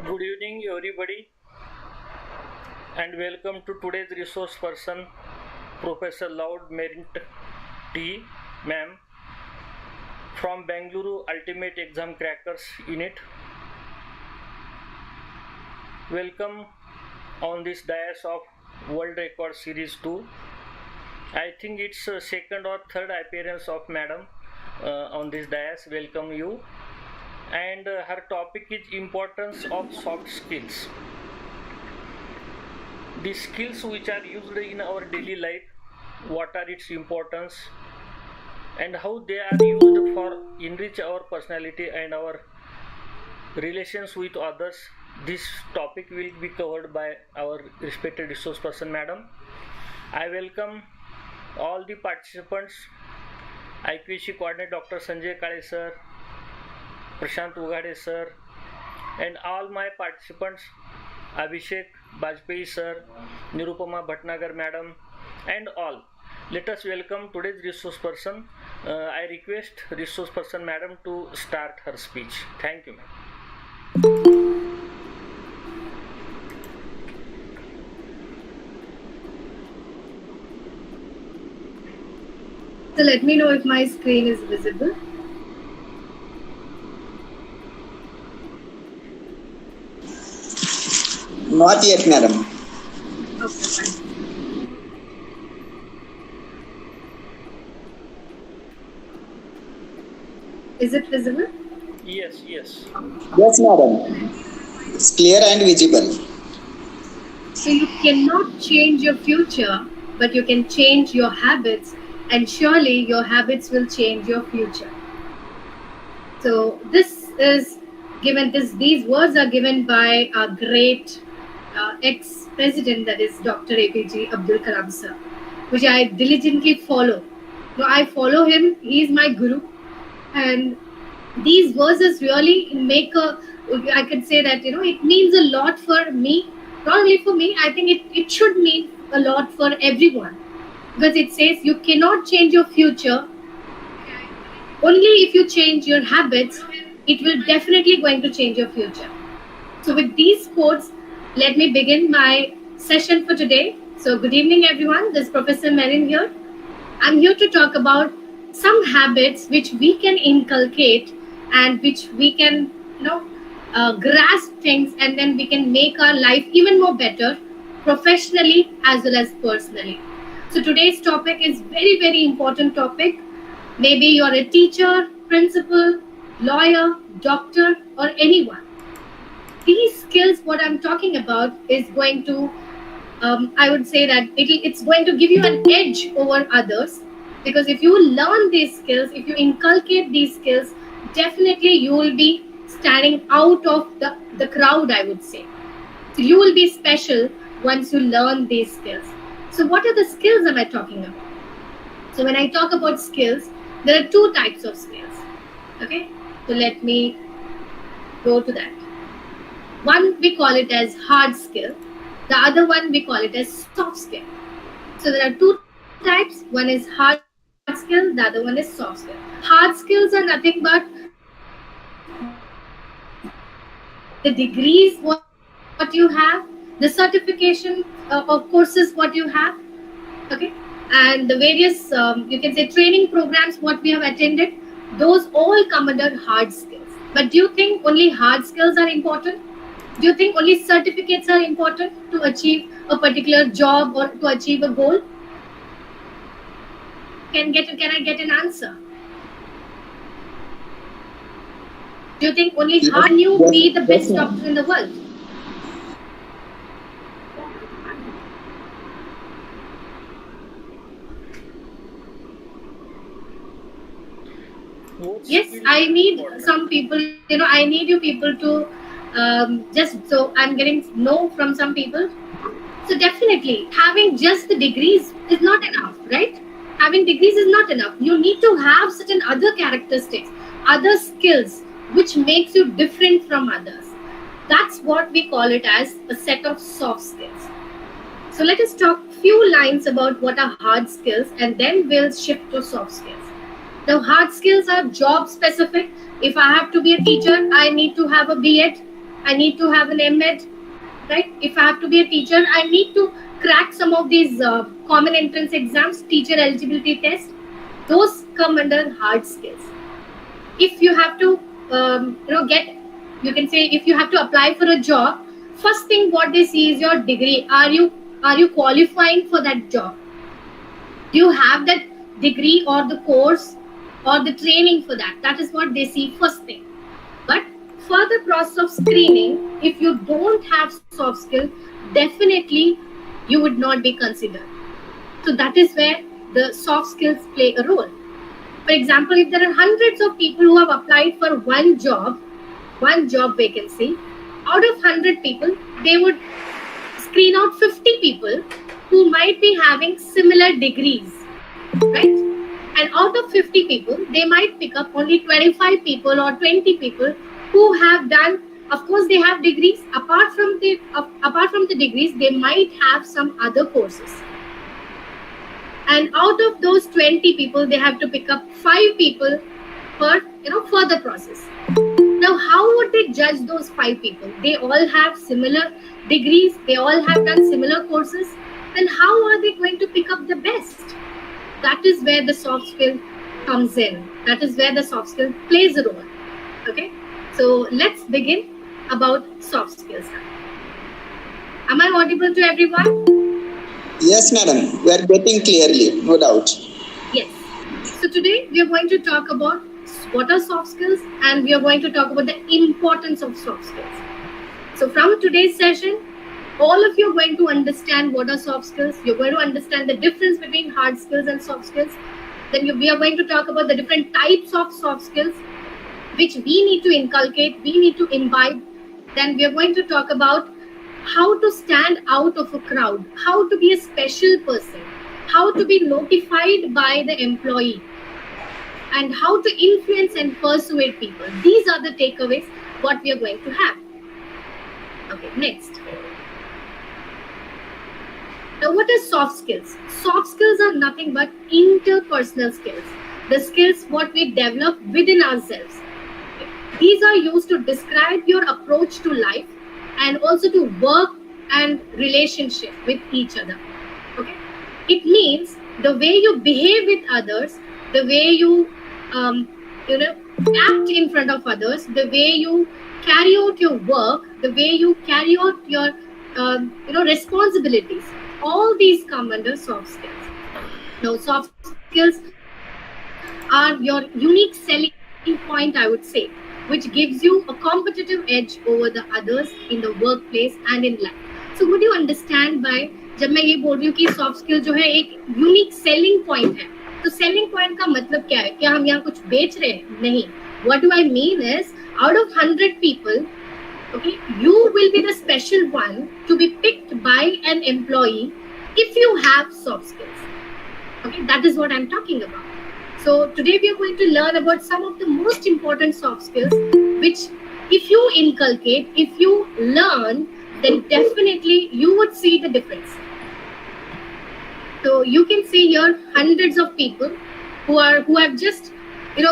Good evening, everybody, and welcome to today's resource person, Professor LOURD MERIN.T, ma'am, from Bengaluru Ultimate Exam Crackers Unit. Welcome on this dais of World Record Series 2. I think it's second or third appearance of madam on this dais. Welcome you. And her topic is importance of soft skills. The skills which are used in our daily life, what are its importance and how they are used for enrich our personality and our relations with others. This topic will be covered by our respected resource person madam. I welcome all the participants, IQC coordinator Dr. Sanjay Kale sir, Prashant Ugade sir, and all my participants, Abhishek Bajpayee sir, Nirupama Bhatnagar madam, and all. Let us welcome today's resource person. I request resource person madam to start her speech. Thank you, ma'am. So let me know if my screen is visible. Not yet, madam. Okay, fine. Is it visible? Yes. Yes, madam. It's clear and visible. So you cannot change your future, but you can change your habits, and surely your habits will change your future. So this is given. These words are given by a great ex-president, that is Dr. APJ Abdul Kalam sir, which I diligently follow. So I follow him. He is my guru, and these verses really make I could say that it means a lot for me. Not only for me, I think it should mean a lot for everyone, because it says you cannot change your future. Only if you change your habits, it will definitely going to change your future. So with these quotes, let me begin my session for today. So good evening, everyone. This is Professor MERIN here. I'm here to talk about some habits which we can inculcate and which we can, grasp things, and then we can make our life even more better, professionally as well as personally. So today's topic is very, very important topic. Maybe you're a teacher, principal, lawyer, doctor, or anyone. These skills, what I'm talking about, is going to, I would say that it's going to give you an edge over others, because if you learn these skills, if you inculcate these skills, definitely you will be standing out of the crowd, I would say. So you will be special once you learn these skills. So what are the skills am I talking about? So when I talk about skills, there are two types of skills. Okay, so let me go to that. One, we call it as hard skill. The other one, we call it as soft skill. So there are two types. One is hard skill, the other one is soft skill. Hard skills are nothing but the degrees what you have, the certification of courses what you have, okay, and the various you can say training programs what we have attended. Those all come under hard skills. But do you think only hard skills are important? Do you think only certificates are important to achieve a particular job or to achieve a goal? Can I get an answer? Do you think only hard can you be the best doctor in the world? Yes, I need some people, I need you people to just, so I'm getting no from some people. So definitely having just the degrees is not enough, right? Having degrees is not enough. You need to have certain other characteristics, other skills, which makes you different from others. That's what we call it as a set of soft skills. So let us talk few lines about what are hard skills, and then we'll shift to soft skills. Now, hard skills are job specific. If I have to be a teacher, I need to have a B.Ed. I need to have an MEd, right? If I have to be a teacher, I need to crack some of these common entrance exams, teacher eligibility test. Those come under hard skills. If you have to, you can say if you have to apply for a job, first thing what they see is your degree. Are you qualifying for that job? Do you have that degree or the course or the training for that? That is what they see first thing. But for the process of screening, if you don't have soft skills, definitely you would not be considered. So that is where the soft skills play a role. For example, if there are hundreds of people who have applied for one job vacancy, out of 100 people, they would screen out 50 people who might be having similar degrees, right? And out of 50 people, they might pick up only 25 people or 20 people who have done, of course, they have degrees. Apart from the degrees, they might have some other courses. And out of those 20 people, they have to pick up 5 people for further process. Now, how would they judge those 5 people? They all have similar degrees, they all have done similar courses. Then how are they going to pick up the best? That is where the soft skill comes in. That is where the soft skill plays a role. Okay, so let's begin about soft skills now. Am I audible to everyone? Yes, madam. We are getting clearly, no doubt. Yes. So today we are going to talk about what are soft skills, and we are going to talk about the importance of soft skills. So from today's session, all of you are going to understand what are soft skills. You're going to understand the difference between hard skills and soft skills. Then we are going to talk about the different types of soft skills which we need to inculcate, we need to imbibe. Then we are going to talk about how to stand out of a crowd, how to be a special person, how to be notified by the employee, and how to influence and persuade people. These are the takeaways what we are going to have. Okay, next. Now, what are soft skills? Soft skills are nothing but interpersonal skills, the skills what we develop within ourselves. These are used to describe your approach to life and also to work and relationship with each other. Okay, it means the way you behave with others, the way you act in front of others, the way you carry out your work, the way you carry out your responsibilities. All these come under soft skills. Now, soft skills are your unique selling point, I would say, which gives you a competitive edge over the others in the workplace and in life. So would you understand by जब मैं ये बोल रही हूँ कि soft skill जो है एक यूनिक सेलिंग पॉइंट है, तो सेलिंग पॉइंट का मतलब क्या है? क्या हम यहाँ कुछ बेच रहे हैं? नहीं. What do I mean is, out of 100 people, okay, you will be the special one to be picked by an employee if you have soft skills. Okay, that is what I'm talking about. So today we are going to learn about some of the most important soft skills which if you inculcate, if you learn, then definitely you would see the difference. So you can see here hundreds of people who have just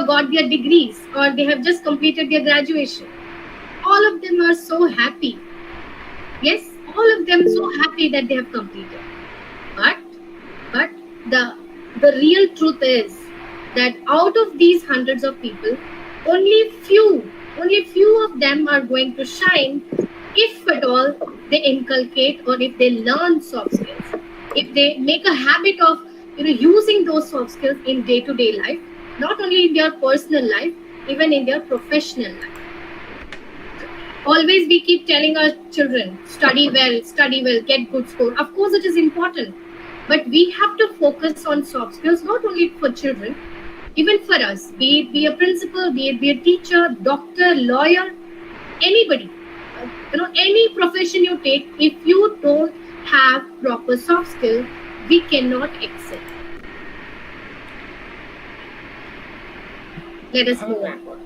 got their degrees or they have just completed their graduation. All of them are so happy. Yes, all of them so happy that they have completed. But the real truth is that out of these hundreds of people, only few of them are going to shine if at all they inculcate or if they learn soft skills, if they make a habit of using those soft skills in day-to-day life, not only in their personal life, even in their professional life. Always we keep telling our children, study well, get good score. Of course it is important, but we have to focus on soft skills not only for children, even for us, be it be a principal, be it be a teacher, doctor, lawyer, anybody. Any profession you take, if you don't have proper soft skills, we cannot excel. Let us move on.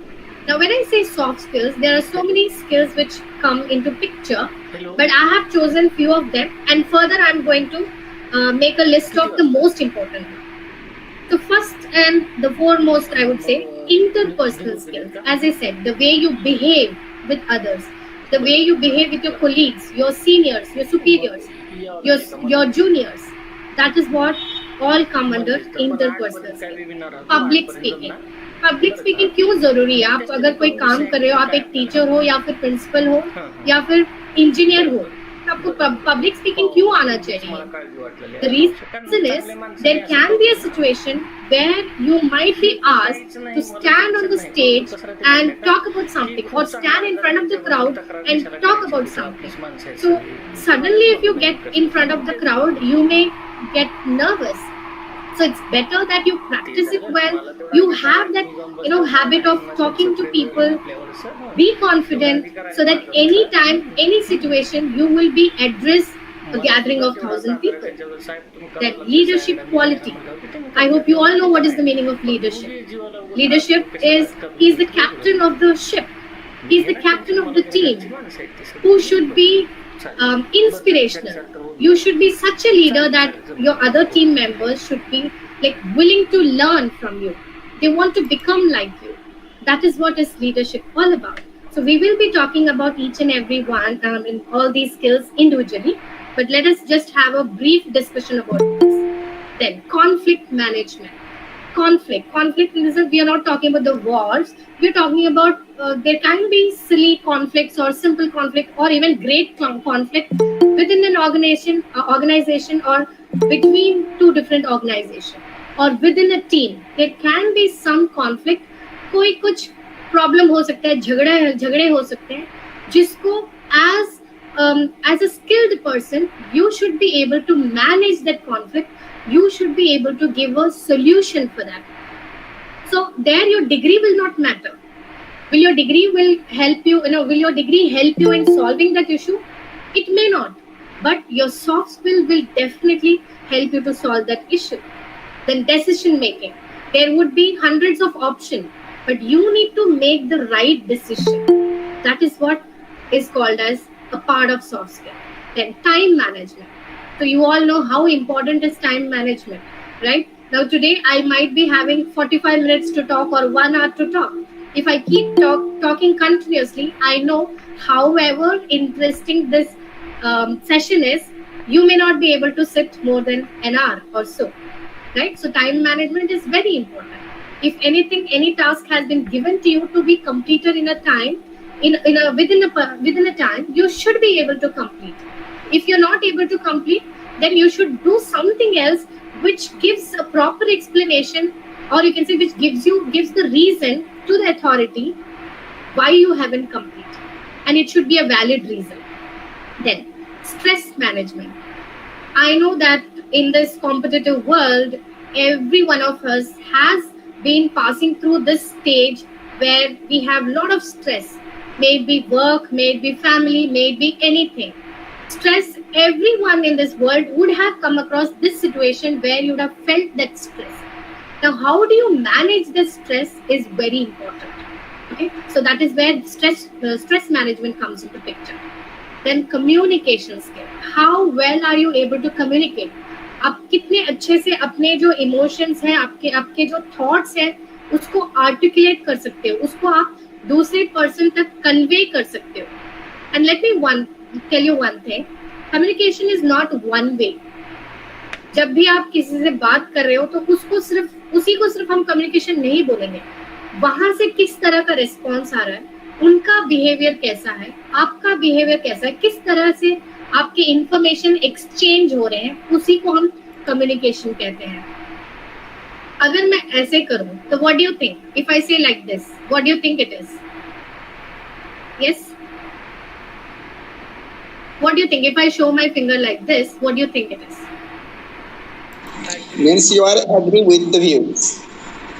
Now, when I say soft skills, there are so many skills which come into picture. Hello. But I have chosen few of them, and further I'm going to make a list of the most important ones. The first and the foremost, I would say, interpersonal skills. As I said, the way you behave with others, the way you behave with your colleagues, your seniors, your superiors, your juniors. That is what all come under interpersonal skills. Public speaking. Public speaking क्यों जरूरी है? आप अगर कोई काम कर रहे हो, आप एक टीचर हो या फिर प्रिंसिपल हो या फिर इंजीनियर हो, तो आपको पब्लिक स्पीकिंग क्यों आना चाहिए? The reason is there can be a situation where you might be asked to stand on the stage and talk about something, or stand in front of the crowd and talk about something. So suddenly if you get in front of the crowd, you may get nervous. So it's better that you practice it well. You have that, habit of talking to people. Be confident so that anytime, any situation, you will be address a gathering of 1,000 people. That leadership quality. I hope you all know what is the meaning of leadership. Leadership is the captain of the ship. He's the captain of the team, who should be inspirational. You should be such a leader that your other team members should be willing to learn from you. They want to become like you. That is what is leadership all about. So we will be talking about each and every one in all these skills individually, but let us just have a brief discussion about this. Then conflict management. Conflict is, we are not talking about the wars. We are talking about there can be silly conflicts or simple conflict or even great conflict within an organization or between two different organizations or within a team. There can be some conflict. कोई कुछ problem हो सकता है, झगड़े हो सकते हैं, जिसको as a skilled person you should be able to manage that conflict. You should be able to give a solution for that. So there your degree will not matter. Will your degree help you in solving that issue? It may not, but your soft skill will definitely help you to solve that issue. Then decision making. There would be hundreds of options, but you need to make the right decision. That is what is called as a part of soft skill. Then time management. So you all know how important is time management, right? Now today I might be having 45 minutes to talk or 1 hour to talk. If I keep talking continuously, I know however interesting this session is, you may not be able to sit more than an hour or so, right? So time management is very important. If anything, any task has been given to you to be completed in a time, within a time, you should be able to complete. If you're not able to complete, then you should do something else which gives a proper explanation, or you can say which gives the reason to the authority why you haven't completed, and it should be a valid reason. Then stress management. I know that in this competitive world, every one of us has been passing through this stage where we have a lot of stress. May it be work, may it be family, may it be anything. Stress, everyone in this world would have come across this situation where you would have felt that stress. Now, how do you manage this stress is very important. Okay, so that is where stress management comes into picture. Then communication skill. How well are you able to communicate? आप कितने अच्छे से अपने जो emotions हैं, आपके जो thoughts हैं, उसको आर्टिकुलेट कर सकते हो, उसको आप दूसरे पर्सन तक कन्वे कर सकते हो. And let me tell you one thing. Communication is not one way. जब भी आप किसी से बात कर रहे हो तो उसी को सिर्फ हम कम्युनिकेशन नहीं बोलेंगे. वहां से किस तरह का रिस्पॉन्स आ रहा है, उनका बिहेवियर कैसा है, आपका बिहेवियर कैसा है, किस तरह से आपके इंफॉर्मेशन एक्सचेंज हो रहे हैं, उसी को हम कम्युनिकेशन कहते हैं. अगर मैं ऐसे करूं तो what do you think? If I say like this, what do you think it is? Yes, what do you think? If I show my finger like this, what do you think it is? Means you are agree with the views.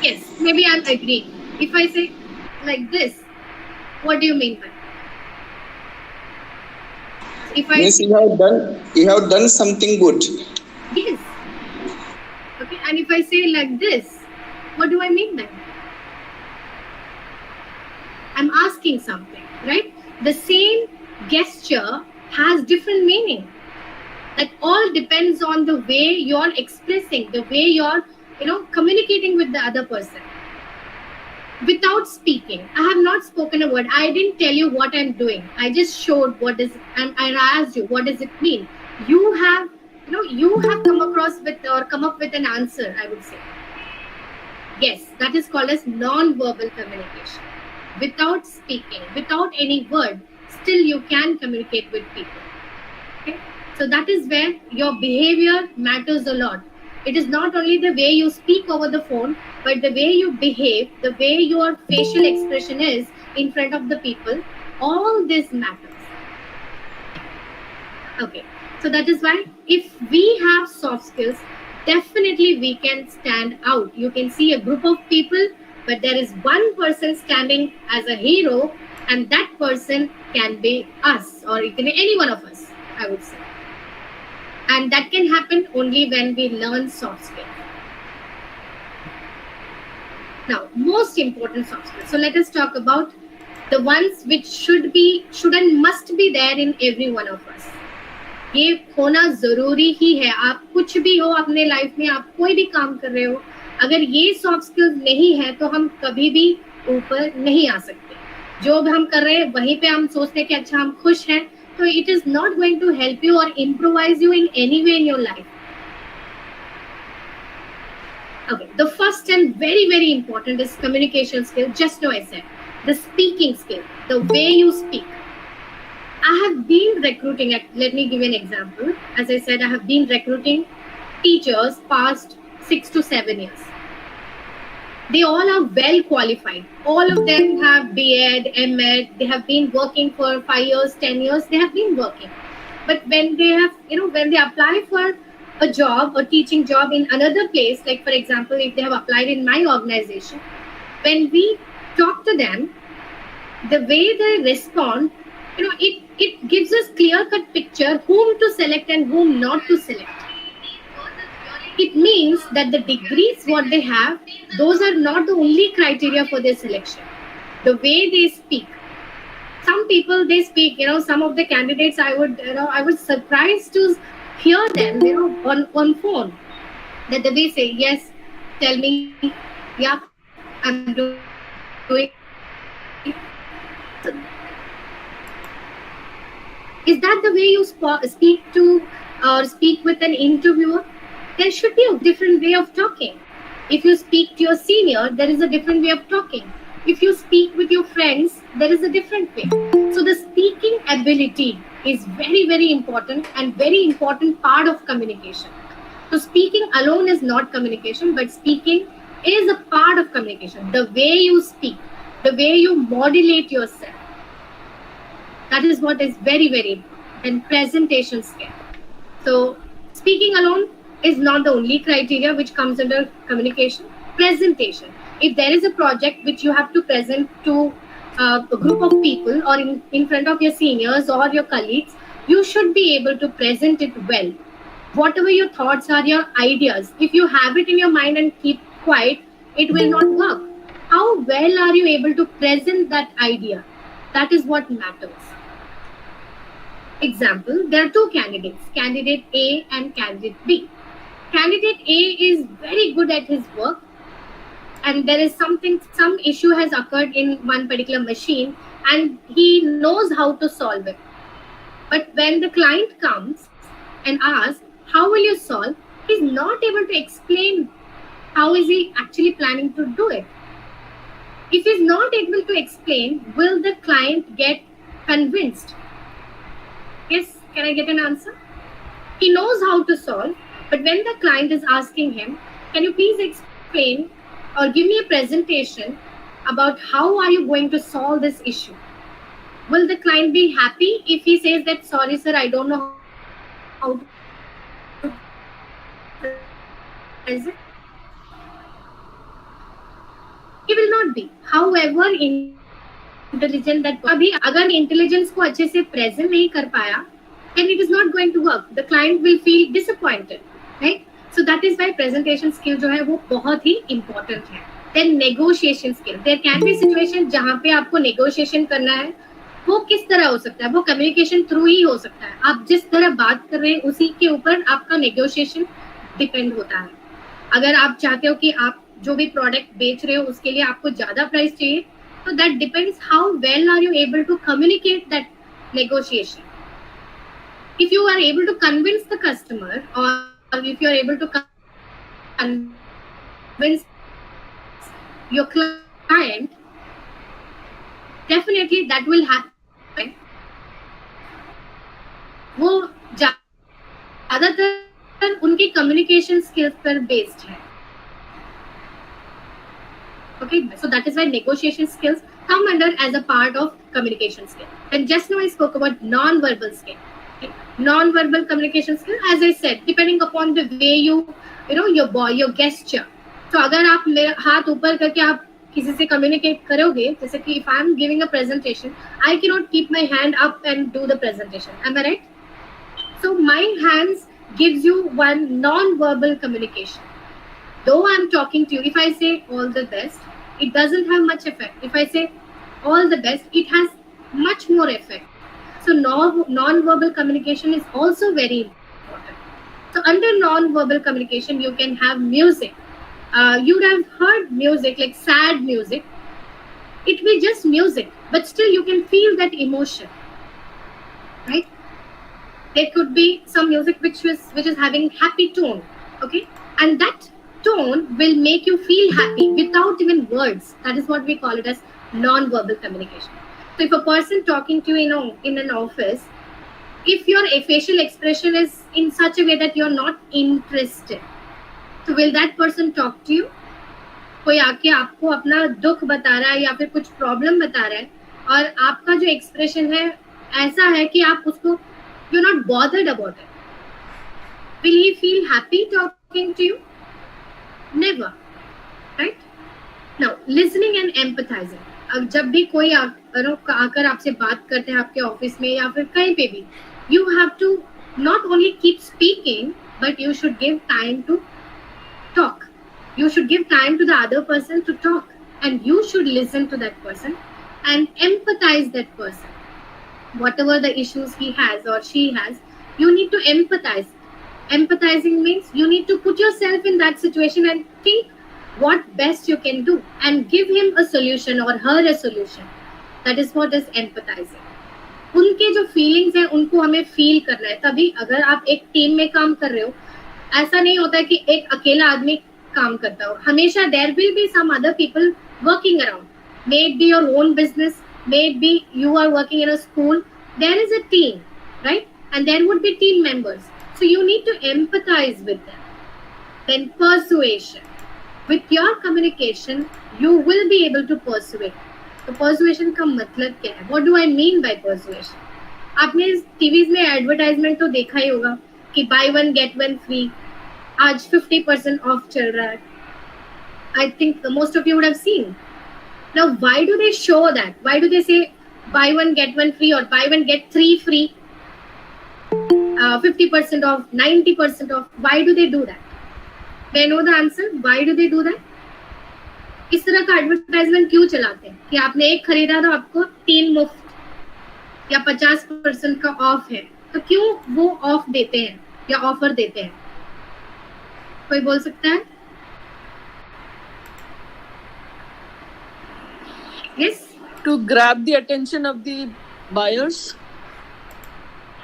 Yes, maybe I'm agreeing. If I say like this, what do you mean by? If I means you have done something good. Yes. Okay, and if I say like this, what do I mean by? I'm asking something, right? The same gesture has different meaning. That all depends on the way you're expressing, the way you're communicating with the other person. without speaking. I have not spoken a word. I didn't tell you what I'm doing. I just showed what is, and I asked you, what does it mean? You have, you have come across with or come up with an answer, I would say. Yes, that is called as non-verbal communication. Without speaking, without any word, still you can communicate with people. Okay? So that is where your behavior matters a lot. It is not only the way you speak over the phone, but the way you behave, the way your facial expression is in front of the people. All this matters. Okay, so that is why if we have soft skills, definitely we can stand out. You can see a group of people, but there is one person standing as a hero, and that person can be us, or it can be any one of us, I would say. And that can happen only when we learn soft skills. Now, most important soft skills. So let us talk about the ones which should and must be there in every one of us. ये होना जरूरी ही है. आप कुछ भी हो अपने life में, आप कोई भी काम कर रहे हो, अगर ये सॉफ्ट स्किल्स नहीं है तो हम कभी भी ऊपर नहीं आ सकते. जो भी हम कर रहे हैं वहीं पे हम सोचते हैं कि अच्छा हम खुश हैं, तो it is not going to help you or improvise you in any way in your life. Okay, the first and very, very important is communication skill. Just now I said the speaking skill, the way you speak. I have been recruiting, let me give you an example. As I said, I have been recruiting teachers past 6 to 7 years. They all are well qualified. All of them have B.Ed, M.Ed. They have been working for 5 years, 10 years. They have been working. But when they have, when they apply for a job or teaching job in another place, like for example, if they have applied in my organization, when we talk to them, the way they respond, it gives us clear-cut picture whom to select and whom not to select. It means that the degrees what they have, those are not the only criteria for their selection. The way they speak. Some people, they speak, some of the candidates, I was surprised to hear them, on phone, that the way say, yes, tell me, yeah, I'm doing. Is that the way you speak to or speak with an interviewer? There should be a different way of talking. If you speak to your senior, there is a different way of talking. If you speak with your friends, there is a different way. So the speaking ability is very, very important and very important part of communication. So speaking alone is not communication, but speaking is a part of communication. The way you speak, the way you modulate yourself. That is what is very, very important. And presentation skill. So speaking alone is not the only criteria which comes under communication. Presentation. If there is a project which you have to present to a group of people or in front of your seniors or your colleagues, you should be able to present it well. Whatever your thoughts are, your ideas, if you have it in your mind and keep quiet, it will not work. How well are you able to present that idea? That is what matters. Example, there are two candidates, candidate A and candidate B. Candidate A is very good at his work, and there is some issue has occurred in one particular machine and he knows how to solve it. But when the client comes and asks, how will you solve? He's not able to explain how is he actually planning to do it. If he's not able to explain, will the client get convinced? Yes, can I get an answer? He knows how to solve, but when the client is asking him, can you please explain or give me a presentation about how are you going to solve this issue? Will the client be happy if he says that, sorry sir, I don't know how to present? He will not be. However intelligent that अभी अगर intelligence को अच्छे से present नहीं कर पाया, then it is not going to work. The client will feel disappointed, right? So that is why presentation skill जो है वो बहुत ही important है. Then negotiation skill. There can be situation जहाँ पे आपको negotiation करना है. वो किस तरह हो सकता है? वो communication through ही हो सकता है. आप जिस तरह बात कर रहे हैं उसी के ऊपर आपका negotiation depend होता है. अगर आप चाहते हो कि आप जो भी प्रोडक्ट बेच रहे हो उसके लिए आपको ज्यादा प्राइस चाहिए, तो that depends how well are you able to communicate that negotiation. If you are able to convince the customer, or if you are able to convince your client, definitely that will happen. वो ज्यादातर उनकी communication skills पर based है. Okay, so that is why negotiation skills come under as a part of communication skill. And just now I spoke about non-verbal skill. Okay? Non-verbal communication skill, as I said, depending upon the way you know your gesture. So अगर आप मेरा हाथ ऊपर करके आप किसी से communicate करोगे, जैसे कि if I am giving a presentation, I cannot keep my hand up and do the presentation. Am I right? So my hands gives you one non-verbal communication. Though I am talking to you, if I say all the best, it doesn't have much effect. If I say all the best, it has much more effect. So non-verbal communication is also very important. So under non-verbal communication, you can have music. You would have heard music, like sad music. It will be just music, but still you can feel that emotion, right? There could be some music which is having happy tone, okay, and that tone will make you feel happy without even words. That is what we call it as non-verbal communication. So if a person talking to you, in an office, if your facial expression is in such a way that you're not interested, so will that person talk to you? कोई आके आपको अपना दुख बता रहा है या फिर कुछ प्रॉब्लम बता रहा है और आपका जो एक्सप्रेशन है ऐसा है कि आप उसको you're not bothered about it, will he feel happy talking to you? Never, right? Now listening and empathizing. अब जब भी कोई आकर आपसे बात करते हैं आपके ऑफिस में या फिर कहीं पे भी, you have to not only keep speaking, but you should give time to talk. You should give time to the other person to talk, and you should listen to that person and empathize that person. Whatever the issues he has or she has, you need to empathize. Empathizing means you need to put yourself in that situation and think what best you can do and give him a solution or her a solution. That is what is empathizing. उनके जो feelings हैं उनको हमें feel करना है. तभी अगर आप एक टीम में काम कर रहे हो, ऐसा नहीं होता है कि एक अकेला आदमी काम करता हो. हमेशा there will be some other people working around. May it be your own business, may it be you are working in a school, there is a team, right? And there would be team members. So you need to empathize with them. Then persuasion. With your communication, you will be able to persuade. तो persuasion का मतलब क्या है? What do I mean by persuasion? आपने TVs में advertisement तो देखा ही होगा कि buy one get one free. आज 50% ऑफ चल रहा है. I think most of you would have seen. Now, why do they show that? Why do they say buy one get one free or buy one get three free? 50% off, 90% off. Why do they do that? May I know the answer? Why do they do that? इस तरह का advertisement क्यों चलाते हैं कि आपने एक खरीदा तो आपको 3 मुफ्त या 50% का ऑफ है? तो क्यों वो ऑफ देते हैं या ऑफर देते हैं? कोई बोल सकता है? Yes? To grab the attention of the buyers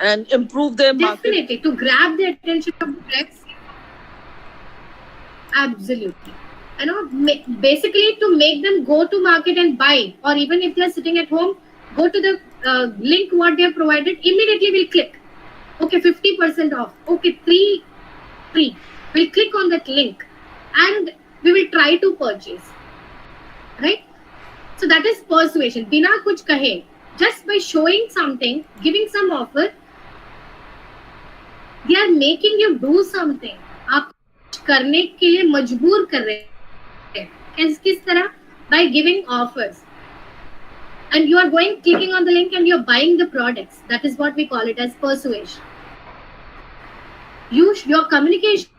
and improve their market. Definitely, to grab the attention of the press. Absolutely. Basically to make them go to market and buy, or even if they are sitting at home, go to the link what they have provided, immediately we'll click. Okay, 50% off. Okay, 3 free. We'll click on that link and we will try to purchase. Right? So that is persuasion. बिना कुछ कहे, just by showing something, giving some offer, they are making you do something. आप करने के लिए मजबूर कर रहे हैं. किस तरह? By giving offers. And you are going, clicking on the link and you're buying the products. That is what we call it as persuasion. Your communication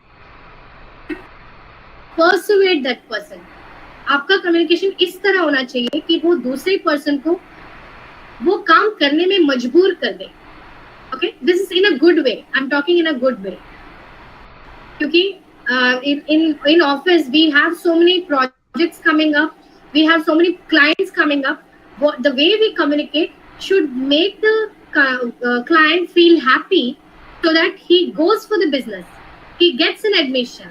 persuade that person. आपका कम्युनिकेशन इस तरह होना चाहिए कि वो दूसरे पर्सन को वो काम करने में मजबूर कर दे. Okay, this is in a good way. I am talking in a good way, क्योंकि in office we have so many projects coming up, we have so many clients coming up. The way we communicate should make the client feel happy, so that he goes for the business, he gets an admission.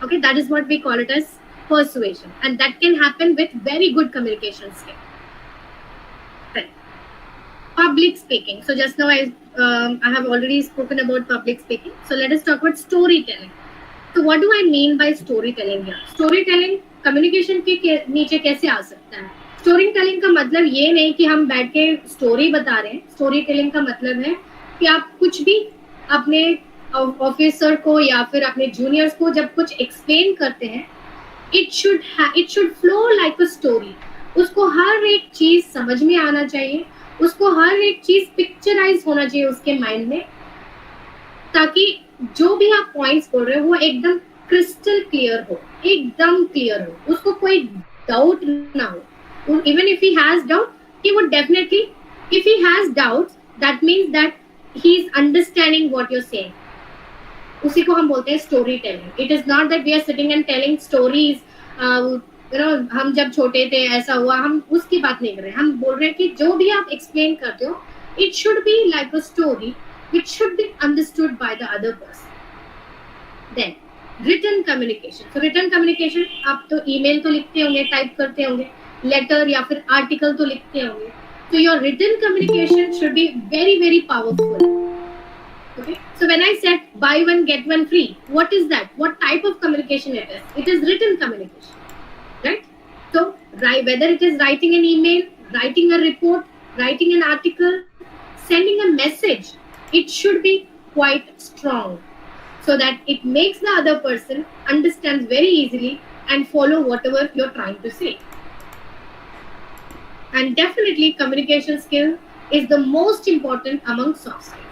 Okay, that is what we call it as persuasion, and that can happen with very good communication skill. Right. Public speaking. So just now I have already spoken about public speaking. So let us talk about storytelling. तो what do I mean by storytelling here? Storytelling communication के नीचे कैसे आ सकता है? Storytelling का मतलब ये नहीं कि हम बैठ के स्टोरी बता रहे हैं. Storytelling का मतलब है कि आप कुछ भी अपने ऑफिसर को या फिर अपने जूनियर्स को जब कुछ एक्सप्लेन करते हैं, it should flow like a story. उसको हर एक चीज समझ में आना चाहिए, उसको हर एक चीज पिक्चराइज होना चाहिए उसके माइंड में, ताकि जो भी आप पॉइंट्स बोल रहे हो वो एकदम क्रिस्टल क्लियर हो, एकदम क्लियर हो, उसको कोई डाउट ना हो. Even if he has doubt, he would definitely, if he has doubts, that means that he is understanding what you're saying. उसी को हम बोलते हैं story telling. It is not that we are sitting and telling stories, हम जब छोटे थे ऐसा हुआ, हम उसकी बात नहीं कर रहे. हम बोल रहे हैं कि जो भी आप एक्सप्लेन करते हो, it should be like a story which should be understood by the other person. Then written communication. So written communication, आप तो email तो लिखते होंगे, टाइप करते होंगे, letter या फिर article तो लिखते होंगे. So your written communication should be very very powerful. Okay. So when I said buy one get one free, what is that? What type of communication it is? It is written communication, right? So whether it is writing an email, writing a report, writing an article, sending a message, it should be quite strong, so that it makes the other person understand very easily and follow whatever you're trying to say. And definitely communication skill is the most important among soft skills.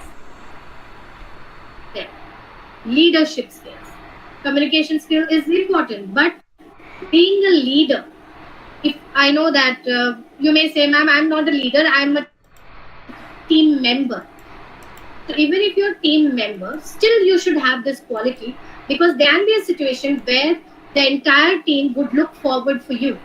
Then leadership skills. Communication skill is important, but being a leader, if I know that you may say, ma'am, I'm not a leader, I'm a team member. So even if you're a team member, still you should have this quality, because there can be a situation where the entire team would look forward for you.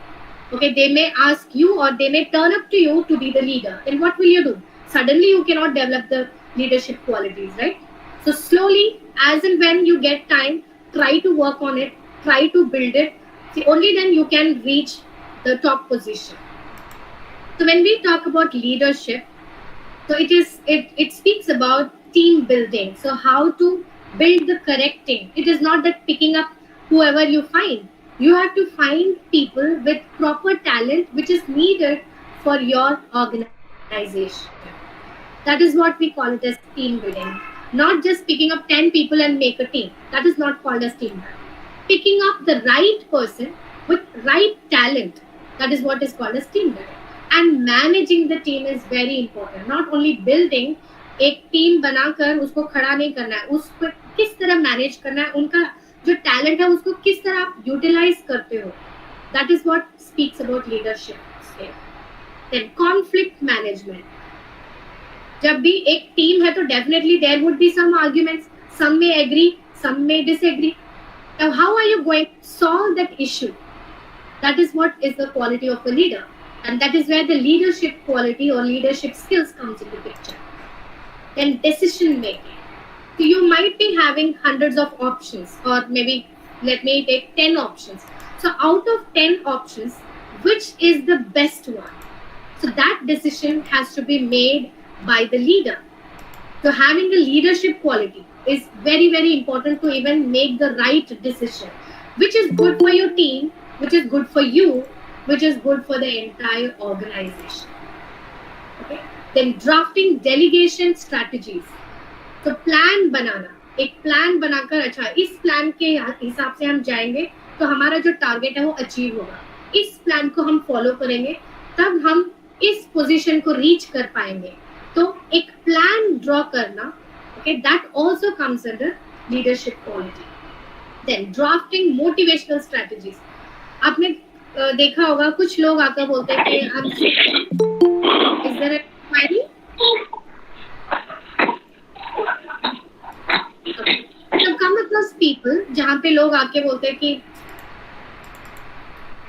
Okay, they may ask you or they may turn up to you to be the leader. Then what will you do? Suddenly you cannot develop the leadership qualities, right? So slowly, as and when you get time, try to work on it, try to build it. See, only then you can reach the top position. So when we talk about leadership, so it speaks about team building. So how to build the correct team. It is not that picking up whoever you find. You have to find people with proper talent which is needed for your organization. That is what we call it as team building. Not just picking up 10 people and make a team. That is not called as team building. Picking up the right person with right talent, that is what is called as team building. And managing the team is very important. Not only building, एक team बनाकर उसको खड़ा नहीं करना है, उसको किस तरह मैनेज करना है, उनका जो टैलेंट है उसको किस तरह आप यूटिलाइज करते हो. That is what speaks about leadership. Then conflict management. जब भी एक टीम है तो definitely there would be some arguments, some may agree, some may disagree. Now how are you going to solve that issue? That is what is the quality of the leader, and that is where the leadership quality or leadership skills comes into picture. Then decision making. So you might be having hundreds of options, or maybe let me take 10 options. So out of 10 options, which is the best one? So that decision has to be made by the leader. So having a leadership quality is very very important to even make the right decision, which is good for your team, which is good for you, which is good for the entire organization. Okay. Then drafting delegation strategies. तो plan बनाना, एक plan बनाकर, अच्छा इस plan के हिसाब से हम जाएंगे तो हमारा जो टारगेट है वो अचीव होगा, इस प्लान को हम फॉलो करेंगे तब हम इस पोजीशन को रीच कर पाएंगे. तो एक प्लान ड्रॉ करना, okay, that also comes under leadership quality. Then drafting motivational strategies. आपने देखा होगा कुछ लोग आकर बोलते हैं कि हम is there a query? So come across people जहाँ पे लोग आके बोलते हैं कि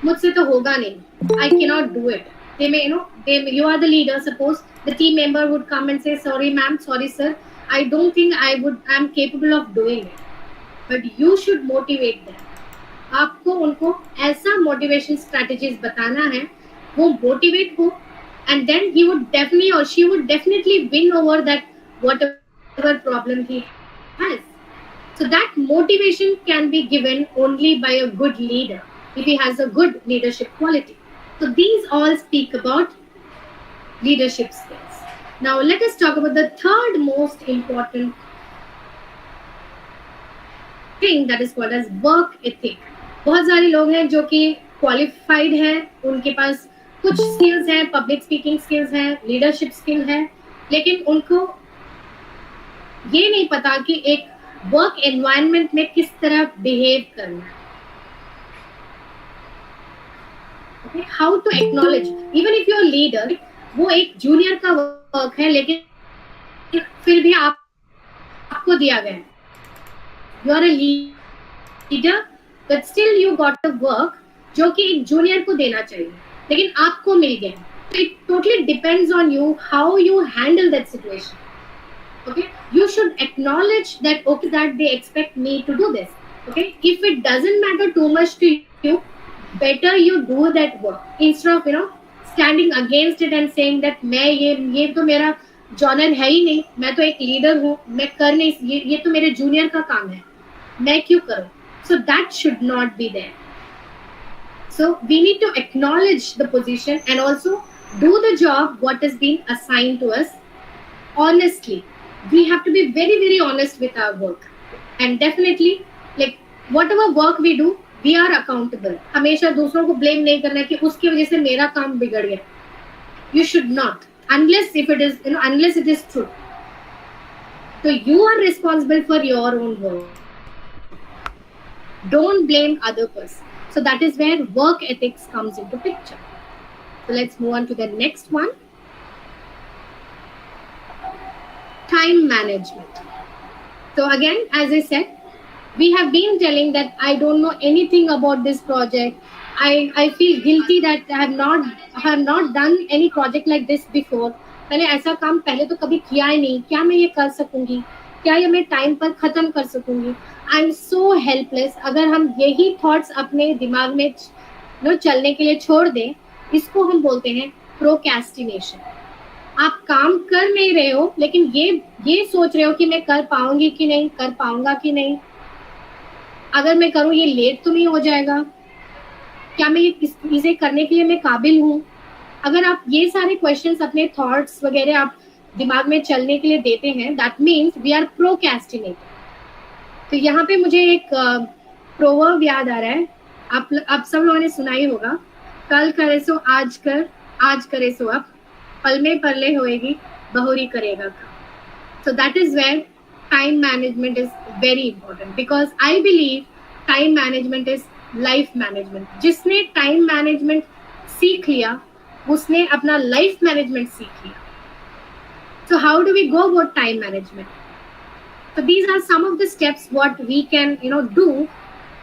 मुझसे तो होगा नहीं, I cannot do it. They may, you are the leader. Suppose the team member would come and say, sorry ma'am, sorry sir, I don't think I'm capable of doing it. But you should motivate them. आपको उनको ऐसा motivation strategies बताना है, वो motivate हो, and then he would definitely or she would definitely win over that whatever problem he has. So that motivation can be given only by a good leader if he has a good leadership quality. So these all speak about leadership skills. Now let us talk about the third most important thing, that is called as work ethic. बहुत सारे लोग हैं जो कि qualified हैं, उनके पास कुछ skills हैं, पब्लिक स्पीकिंग स्किल्स हैं, लीडरशिप स्किल है, लेकिन उनको ये नहीं पता कि एक वर्क एनवायरनमेंट में किस तरह बिहेव करना है. Okay, how to acknowledge, even if you're a leader, वो एक जूनियर का वर्क है, लेकिन फिर भी आपको दिया गया है. You are a leader, but still you got a work जो कि एक जूनियर को देना चाहिए, लेकिन आपको मिल गया. It totally depends on you how you handle that situation. Okay, you should acknowledge that okay, that they expect me to do this. Okay, if it doesn't matter too much to you, better you do that work instead of standing against it and saying that मैं ये तो मेरा genre है ही नहीं, मैं तो एक leader हूँ, मैं कर नहीं, ये तो मेरे जूनियर का काम है, मैं क्यों करूँ. So that should not be there. So we need to acknowledge the position and also do the job what has been assigned to us honestly. We have to be very, very honest with our work, and definitely like whatever work we do, we are accountable. हमेशा दूसरों को blame नहीं करना कि उसकी वजह से मेरा काम बिगड़ गया. You should not, unless it is true. So you are responsible for your own work. Don't blame other person. So that is where work ethics comes into picture. So let's move on to the next one. Time management. So again, as I said, we have been telling that I don't know anything about this project. I feel guilty that I have not done any project like this before. मैंने ऐसा काम पहले तो कभी किया ही नहीं. क्या मैं ये कर सकूंगी? क्या ये मैं टाइम पर खत्म कर सकूंगी? I am so helpless. अगर हम यही थॉट्स अपने दिमाग में चलने के लिए छोड़ दें, इसको हम बोलते हैं प्रोक्रेस्टिनेशन. आप काम कर नहीं रहे हो, लेकिन ये सोच रहे हो कि मैं कर पाऊंगी कि नहीं, कर पाऊंगा कि नहीं, अगर मैं करूं ये लेट तो नहीं हो जाएगा, क्या मैं ये चीजें करने के लिए मैं काबिल हूं. अगर आप ये सारे क्वेश्चंस अपने थॉट्स वगैरह आप दिमाग में चलने के लिए देते हैं, that means we are procrastinating. तो यहाँ पे मुझे एक प्रोवर्ब याद आ रहा है, आप सब लोगों ने सुना ही होगा, कल करे सो आज कर, आज करे सो अब, पल में परले होएगी, बहुरी करेगा का. So that is where time management is very important, because I believe time management is life management. जिसने time management सीख लिया, उसने अपना life management सीख लिया. So how do we go about time management? So these are some of the steps what we can do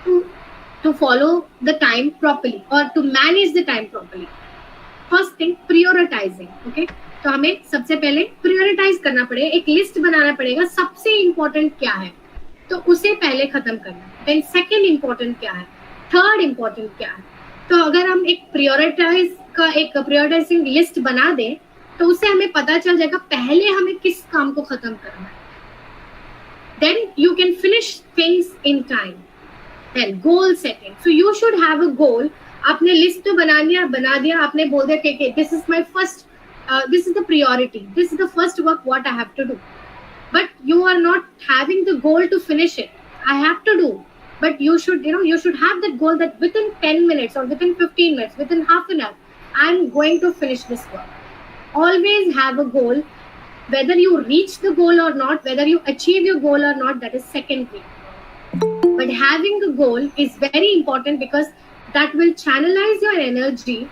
to follow the time properly or to manage the time properly. First thing, prioritizing. Okay, तो हमें सबसे पहले prioritize करना पड़ेगा, एक list बनाना पड़ेगा, सबसे important क्या है तो उसे पहले खत्म करना. Then second important क्या है, third important क्या है. तो अगर हम एक prioritizing list बना दें, तो उससे हमें पता चल जाएगा पहले हमें किस काम को खत्म करना है. Then you can finish things in time. Then goal setting. So you should have a goal. आपने लिस्ट तो बना दिया, आपने बोल दिया कि this is my first, this is the priority, this is the first work what I have to do. But you are not having the goal to finish it. I have to do. But you should have that goal that within 10 minutes or within 15 minutes, within half an hour, I'm going to finish this work. Always have a goal. Whether you reach the goal or not, whether you achieve your goal or not, that is secondary. But having a goal is very important, because that will channelize your energy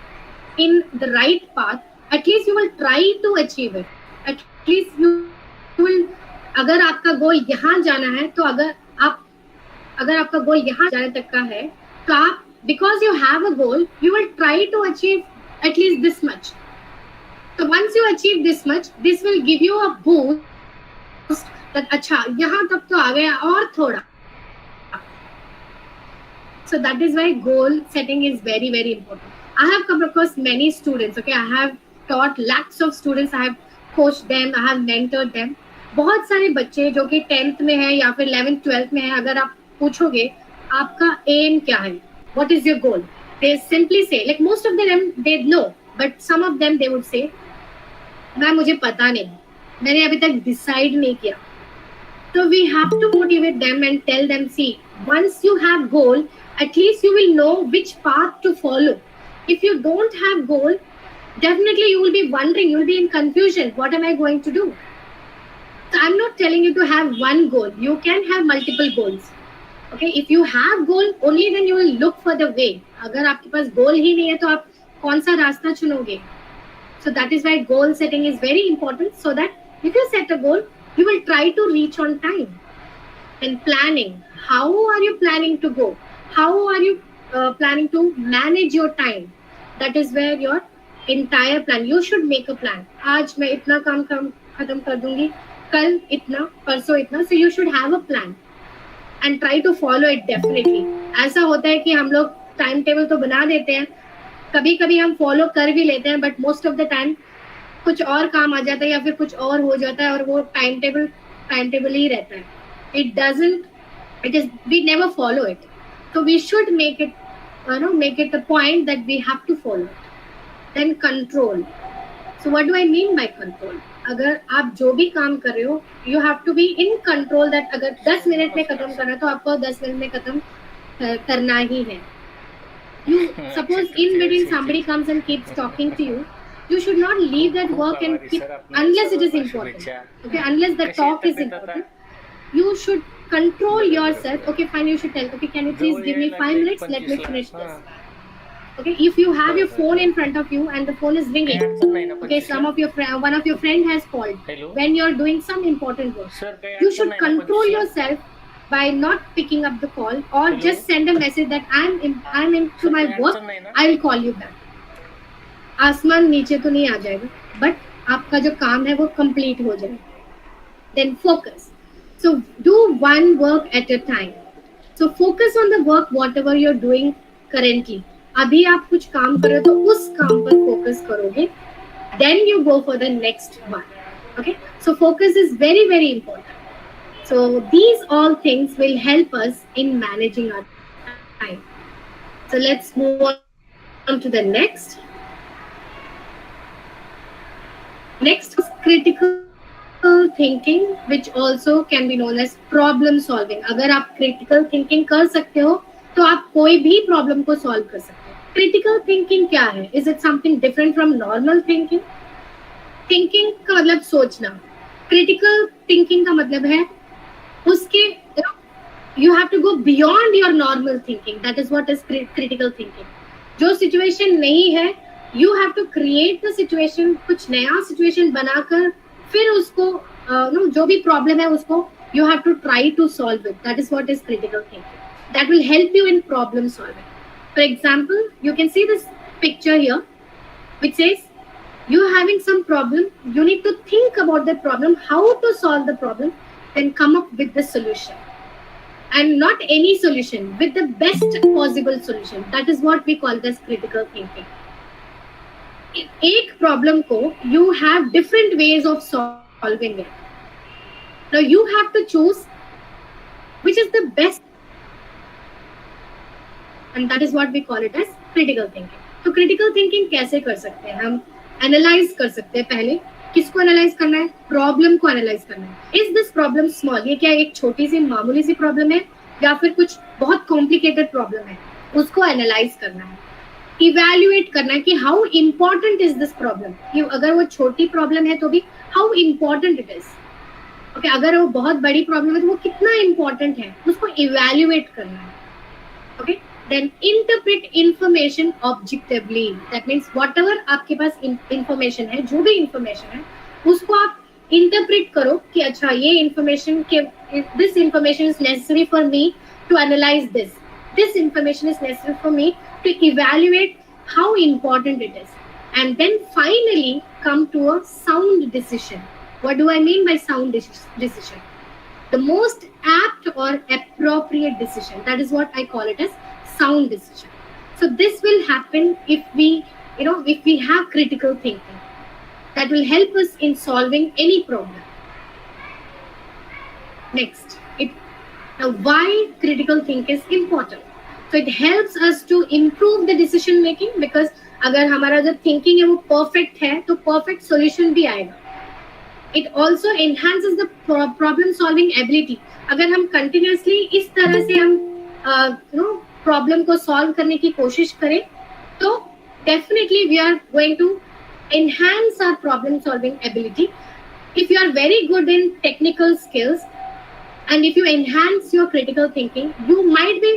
in the right path. At least you will try to achieve it. At least you will, अगर आपका गोल यहाँ जाना है, तो अगर आप अगर आपका गोल यहाँ जाने तक का है, तो आप because you have a goal, you will try to achieve at least this much. So once you achieve this much, this will give you a boost that अच्छा यहाँ तक तो आ गया और थोड़ा. So that is why goal setting is very, very important. I have come across many students, okay, I have taught lakhs of students, I have coached them, I have mentored them. बहुत सारे बच्चे जो कि 10th में है या फिर 11th 12th में है, अगर आप पूछोगे आपका एम क्या है, what is your goal, they simply say, like most of them they know, but some of them they would say, ma'am मुझे पता नहीं, मैंने अभी तक डिसाइड नहीं किया. So we have to motivate them and tell them, see, once you have goal, at least you will know which path to follow. If you don't have goal, definitely you will be wondering, you will be in confusion, what am I going to do? So I'm not telling you to have one goal, you can have multiple goals. Okay, if you have goal, only then you will look for the way. अगर आपके पास goal ही नहीं है तो आप कौन सा रास्ता चुनोगे? So that is why goal setting is very important, so that if you set a goal, you will try to reach on time. And planning, how are you planning to go? How are you planning to manage your time? That is where your entire plan, you should make a plan. आज मैं इतना काम खत्म कर दूंगी, कल इतना, परसों इतना. So you should have a plan and try to follow it definitely. ऐसा होता है कि हम लोग टाइम टेबल तो बना देते हैं, कभी कभी हम फॉलो कर भी लेते हैं, but most of the time कुछ और काम आ जाता है या फिर कुछ और हो जाता है और वो टाइम टेबल ही रहता है. It is we never follow it. So we should make it the point that we have to follow it. Then control. So what do I mean by control? अगर आप जो भी काम कर रहे हो, you have to be in control that अगर 10 minute में खत्म करना है तो आपको 10 मिनट में खत्म करना ही है. You suppose in between somebody comes and keeps talking to you, you should not leave that work and keep, unless it is important. Okay, unless the talk is important, you should control yourself. Okay, fine, you should tell, okay, can you please give me 5 minutes, let me finish this. Okay, if you have your phone in front of you and the phone is ringing, okay, one of your friend has called when you're doing some important work, you should control yourself by not picking up the call, or just send a message that I'm into my work, I will call you back. आसमान नीचे तो नहीं आ जाएगा, but आपका जो काम है वो कंप्लीट हो जाए. Then focus. So do one work at a time. So focus on the work whatever you're doing currently. अभी आप कुछ काम कर रहे हो तो उस काम पर फोकस करोगे. Then you go for the next one. Okay. So focus is very, very important. So these all things will help us in managing our time. So let's move on to the next. Next is critical thinking, which also can be known as problem solving. अगर आप critical thinking कर सकते हो तो आप कोई भी problem को solve कर सकते हो. Critical thinking क्या है? Is it something different from normal thinking? Thinking का मतलब सोचना. Critical thinking का मतलब है उसके you have to go beyond your normal thinking. That is what is critical thinking. जो situation नहीं है, you have to create the situation, कुछ नया situation बनाकर फिर उसको जो भी problem है उसको you have to try to solve it. That is what is critical thinking. That will help you in problem solving. For example, you can see this picture here which says you are having some problem, you need to think about the problem, how to solve the problem, then come up with the solution. And not any solution, with the best possible solution. That is what we call as critical thinking. एक problem को you have different ways of solving it. Now you have to choose which is the best, and that is what we call it as critical thinking. तो critical thinking कैसे कर सकते हैं? हम analyze कर सकते हैं. पहले किसको analyze करना है? Problem को analyze करना है. Is this problem small? ये क्या एक छोटी सी मामूली सी problem है या फिर कुछ बहुत complicated problem है? उसको analyze करना है. Evaluate करना है कि how important is this problem. कि अगर वो छोटी problem है तो भी how important it is. Okay, अगर वो बहुत बड़ी problem है तो वो कितना important है, उसको evaluate करना है. Okay, then interpret information objectively. That means whatever आपके पास information है, जो भी information है, उसको आप इंटरप्रेट करो कि अच्छा ये इन्फॉर्मेशन के this information is necessary for me to analyze this information is necessary for me to evaluate how important it is, and then finally come to a sound decision. What do I mean by sound decision? The most apt or appropriate decision. That is what I call it as sound decision. So this will happen if we, if we have critical thinking. That will help us in solving any problem. Next, now why critical thinking is important? So it helps us to improve the decision making, because अगर हमारा जो thinking है वो perfect है तो perfect solution भी आएगा. It also enhances the problem solving ability. अगर हम कंटिन्यूसली इस तरह से हम प्रॉब्लम को सॉल्व करने की कोशिश करें तो definitely we are going to enhance our problem solving ability. If you are very good in technical skills and if you enhance your critical thinking, you might be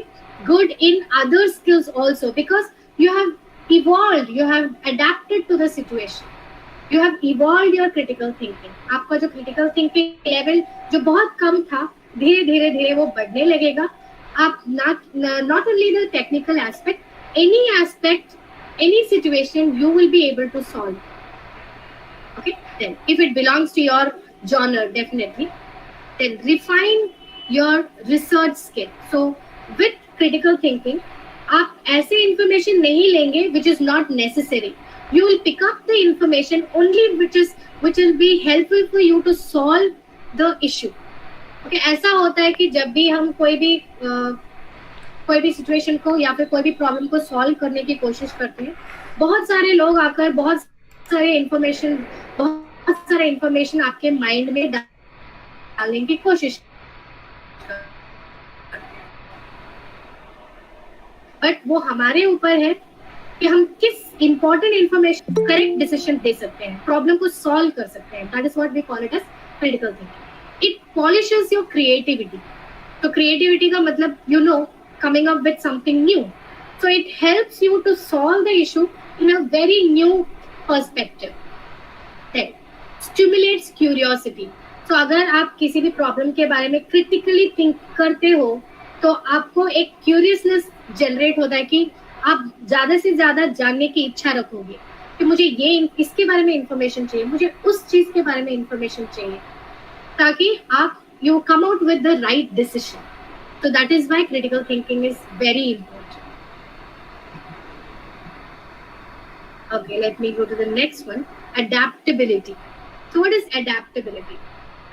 good in other skills also, because you have evolved, you have adapted to the situation, you have evolved your critical thinking. आपका जो critical thinking level जो बहुत कम था, धीरे धीरे धीरे वो बढ़ने लगेगा. आप not only the technical aspect, any aspect, any situation you will be able to solve. Okay, then if it belongs to your genre, definitely, then refine your research skill. So with critical thinking, आप ऐसे information नहीं लेंगे which is not necessary. You will pick up the information only which will be helpful for you to solve the issue. Okay, ऐसा होता है कि जब भी हम कोई भी situation को या फिर कोई भी problem को solve करने की कोशिश करते हैं, बहुत सारे लोग आकर बहुत सारे information आपके mind में डालने की कोशिश, बट वो हमारे ऊपर है कि हम किस इंपॉर्टेंट इंफॉर्मेशन करेक्ट डिसीजन दे सकते हैं, प्रॉब्लम को सॉल्व कर सकते हैं. That is what we call it as critical thinking. It polishes your creativity. तो क्रिएटिविटी का मतलब coming up with something new. So it helps you to solve the issue in a very new perspective. Then stimulates curiosity. तो अगर आप किसी भी problem के बारे में क्रिटिकली थिंक करते हो तो आपको एक क्यूरियसनेस जनरेट होता है कि आप ज्यादा से ज्यादा जानने की इच्छा रखोगे कि मुझे इसके बारे में इंफॉर्मेशन चाहिए, मुझे उस चीज के बारे में इंफॉर्मेशन चाहिए, ताकि आप you come out with the right decision. तो that is why critical thinking is very important. Okay, let me go to the next one, adaptability. So what is adaptability?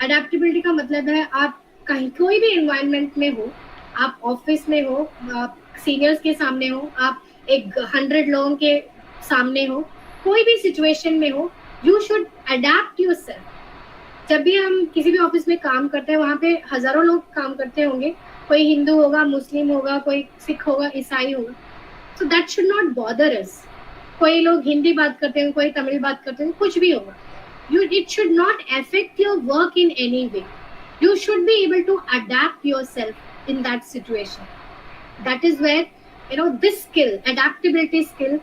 Adaptability का मतलब है आप कहीं कोई भी एनवायरनमेंट में हो, आप ऑफिस में हो, आप सीनियर्स के सामने हो, आप 100 लोगों के सामने हो, कोई भी सिचुएशन में हो, यू शुड अडैप्ट योरसेल्फ. जब भी हम किसी भी ऑफिस में काम करते हैं, वहाँ पे हजारों लोग काम करते होंगे, कोई हिंदू होगा, मुस्लिम होगा, कोई सिख होगा, ईसाई होगा. So that should not bother us. कोई लोग हिंदी बात करते हैं, कोई तमिल बात करते हैं, कुछ भी होगा. It should not affect your work in any way. You should be able to adapt yourself in that situation. That is where, this skill, adaptability skill,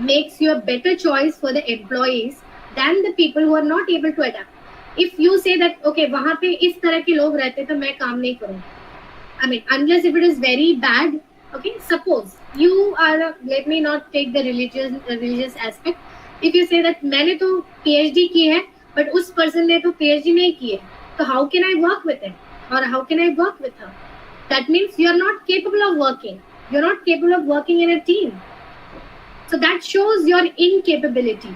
makes you a better choice for the employees than the people who are not able to adapt. If you say that, okay, वहाँ पे इस तरह के लोग रहते हैं तो मैं काम नहीं करूँगा. I mean, unless if it is very bad, okay, suppose you are, let me not take the religious aspect. If you say that मैंने तो PhD की है, but उस person ने तो PhD नहीं की है, तो how can I work with him or how can I work with her? That means you are not capable of working. You're not capable of working in a team. So that shows your incapability.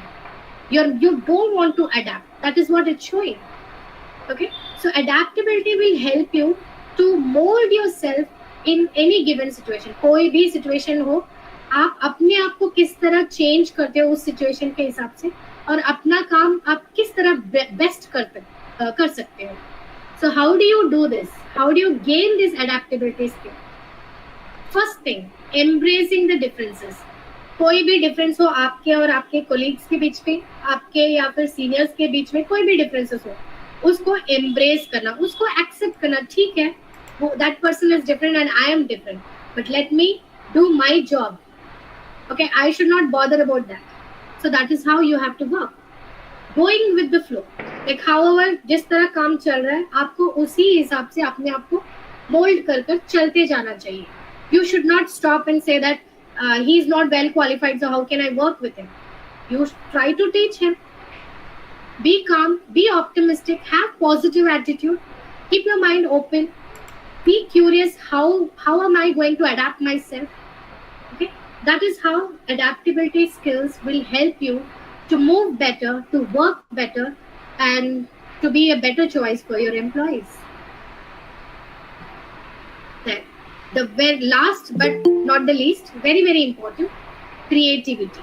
You don't want to adapt. That is what it's showing. Okay. So adaptability will help you to mold yourself in any given situation. कोई भी situation हो, आप अपने आप को किस तरह change करते हो उस सिचुएशन के हिसाब से, और अपना काम आप किस तरह बेस्ट कर सकते हो. So how do you do this? How do you gain this adaptability skill? First thing, embracing the differences. कोई भी डिफरेंस हो आपके और आपके कोलीग्स के बीच में, आपके या फिर सीनियर्स के बीच में, कोई भी डिफरेंसेस हो, उसको एम्ब्रेस करना, उसको एक्सेप्ट करना. ठीक है, that person is different and I am different, but let me do my job. Okay, I should not bother about that. So that is how you have to work. Going with the flow. Like however जिस तरह काम चल रहा है आपको उसी हिसाब से अपने आप को मोल्ड कर चलते जाना चाहिए. You should not stop and say that he is not well qualified, so how can I work with him? You try to teach him. Be calm, be optimistic, have positive attitude, keep your mind open, be curious, how am I going to adapt myself? Okay, that is how adaptability skills will help you to move better, to work better, and to be a better choice for your employees. Then the very last but not the least, very very important, creativity.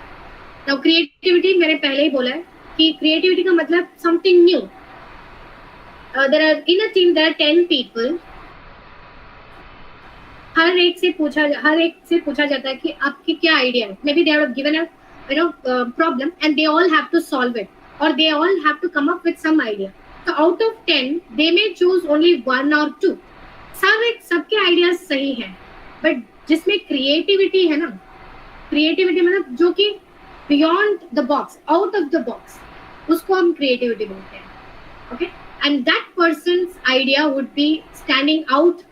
Now creativity मैंने पहले ही बोला है कि creativity का मतलब something new. There are in a team there are 10 people. हर एक से पूछा जाता है कि आपकी क्या आइडिया है. Maybe they are given a problem and they all have to solve it, or they all have to come up with some idea. So out of 10 they may choose only 1 or 2. सबके ideas सही हैं, but जिसमें creativity है ना, creativity मतलब जो कि beyond the box, out of the box, उसको हम क्रिएटिविटी बोलते हैं. Okay, and that person's idea would be standing out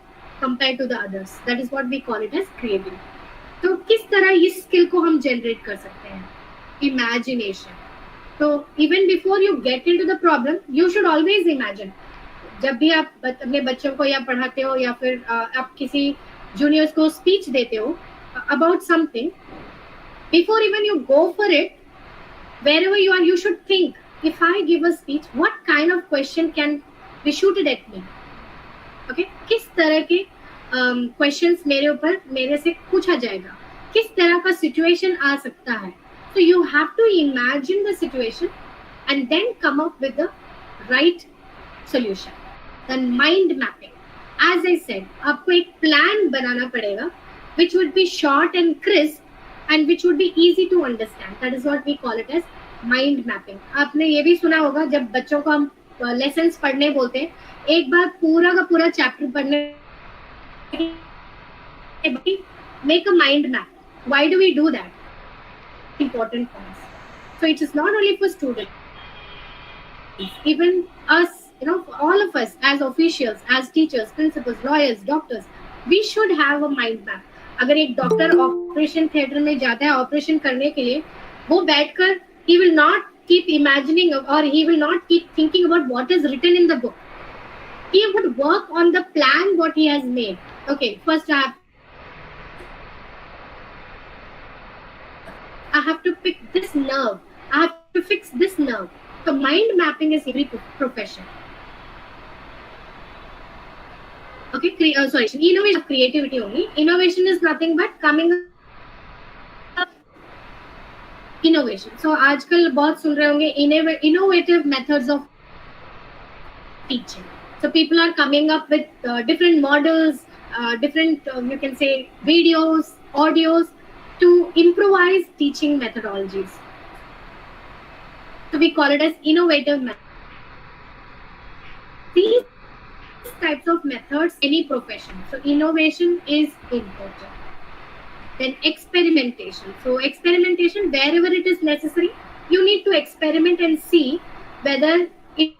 compare to the others. That is what we call it as creativity. तो किस तरह इस स्किल को हम जनरेट कर सकते हैं? इमेजिनेशन. तो even before you get into the problem you should always imagine. जब भी आप अपने बच्चों को या पढ़ाते हो या फिर आप किसी जूनियर्स को स्पीच देते हो about something, before even you go for it, wherever you are, you should think, if I give a speech, what kind of question can be shooted at me? Okay, किस तरह के questions मेरे से पूछा जाएगा, किस तरह का situation आ सकता है. So you have to imagine the situation and then come up with the right solution. Then mind mapping. As I said, आपको एक plan बनाना पड़ेगा which would be short and crisp and which would be easy to understand. That is what we call it as mind mapping. आपने ये भी सुना होगा जब बच्चों को हम lessons पढ़ने बोलते हैं, एक बार पूरा का पूरा chapter पढ़ने, make a mind map. Why do we do that? Important points. So it is not only for students, even us, all of us as officials, as teachers, principals, lawyers, doctors, we should have a mind map. अगर एक doctor operation theatre में जाता है operation करने के लिए, वो बैठकर he will not keep imagining or he will not keep thinking about what is written in the book. He would work on the plan what he has made. Okay, first I have to pick this nerve. I have to fix this nerve. So mind mapping is every profession. Okay, innovation, creativity only. Innovation is nothing but coming up. Innovation. So आजकल बहुत सुन रहे होंगे innovative methods of teaching. So people are coming up with different models, different you can say videos, audios to improvise teaching methodologies. So we call it as innovative methods. These types of methods, any profession. So innovation is important. Then experimentation. So experimentation, wherever it is necessary, you need to experiment and see whether it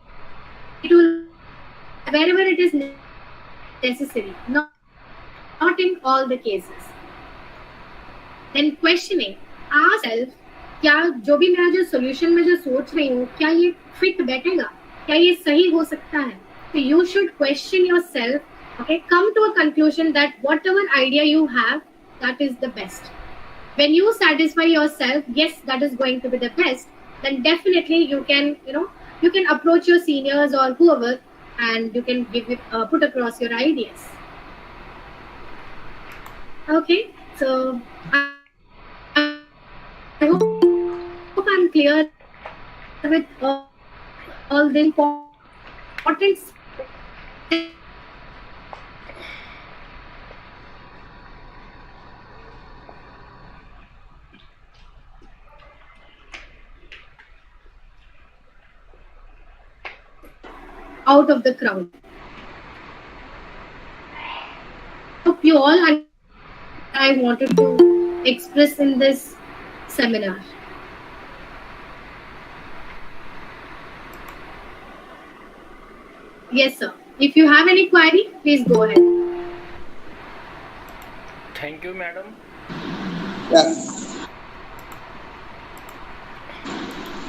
will, wherever it is necessary, not in all the cases. Then questioning. Ask yourself, क्या जो भी मेरा जो solution में जो सोच रही हूँ, क्या ये fit बैठेगा, क्या ये सही हो सकता है? So you should question yourself. Okay, come to a conclusion that whatever idea you have, that is the best. When you satisfy yourself, yes, that is going to be the best, then definitely you can, you can approach your seniors or whoever, and you can give it, put across your ideas. Okay, so I hope I'm clear with all the important out of the crowd. Hope you all understand I wanted to express in this seminar. Yes, sir. If you have any query, please go ahead. Thank you, madam. Yeah.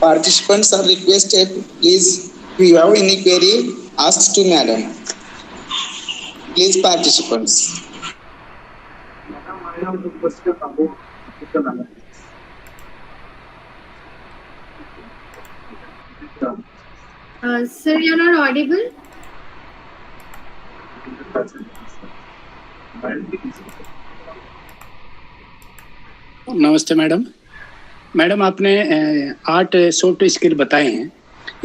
Participants are requested, please, if you have any query, ask to madam. Please, participants. Sir, you're not audible. नमस्ते madam. Madam आपने 8 soft skill बताए हैं,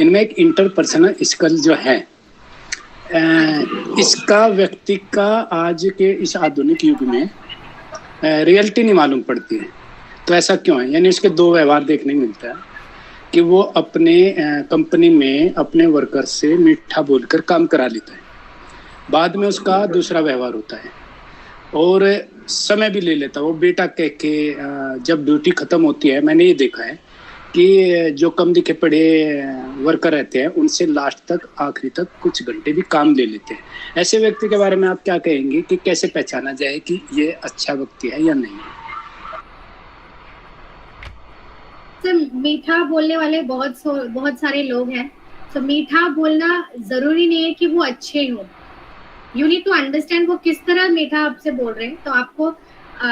इनमें एक interpersonal skill जो है इसका व्यक्ति का आज के इस आधुनिक युग में रियलिटी नहीं मालूम पड़ती है, तो ऐसा क्यों है? यानी उसके दो व्यवहार देखने को मिलता है कि वो अपने कंपनी में अपने वर्कर से मीठा बोलकर काम करा लेता है, बाद में उसका दूसरा व्यवहार होता है और समय भी ले लेता है। वो बेटा कह के जब ड्यूटी खत्म होती है, मैंने ये देखा है कि जो कम दिखे पड़े वर्कर रहते हैं उनसे लास्ट तक आखिरी तक कुछ घंटे भी काम ले लेते हैं। ऐसे व्यक्ति के बारे में आप क्या कहेंगे कि कैसे पहचाना जाए कि ये अच्छा व्यक्ति है या नहीं? सर, मीठा बोलने वाले बहुत सारे लोग हैं। तो मीठा बोलना जरूरी नहीं है कि वो अच्छे हो। यू नीड टू अंडरस्टैंड वो किस तरह मीठा आपसे बोल रहे हैं। तो आपको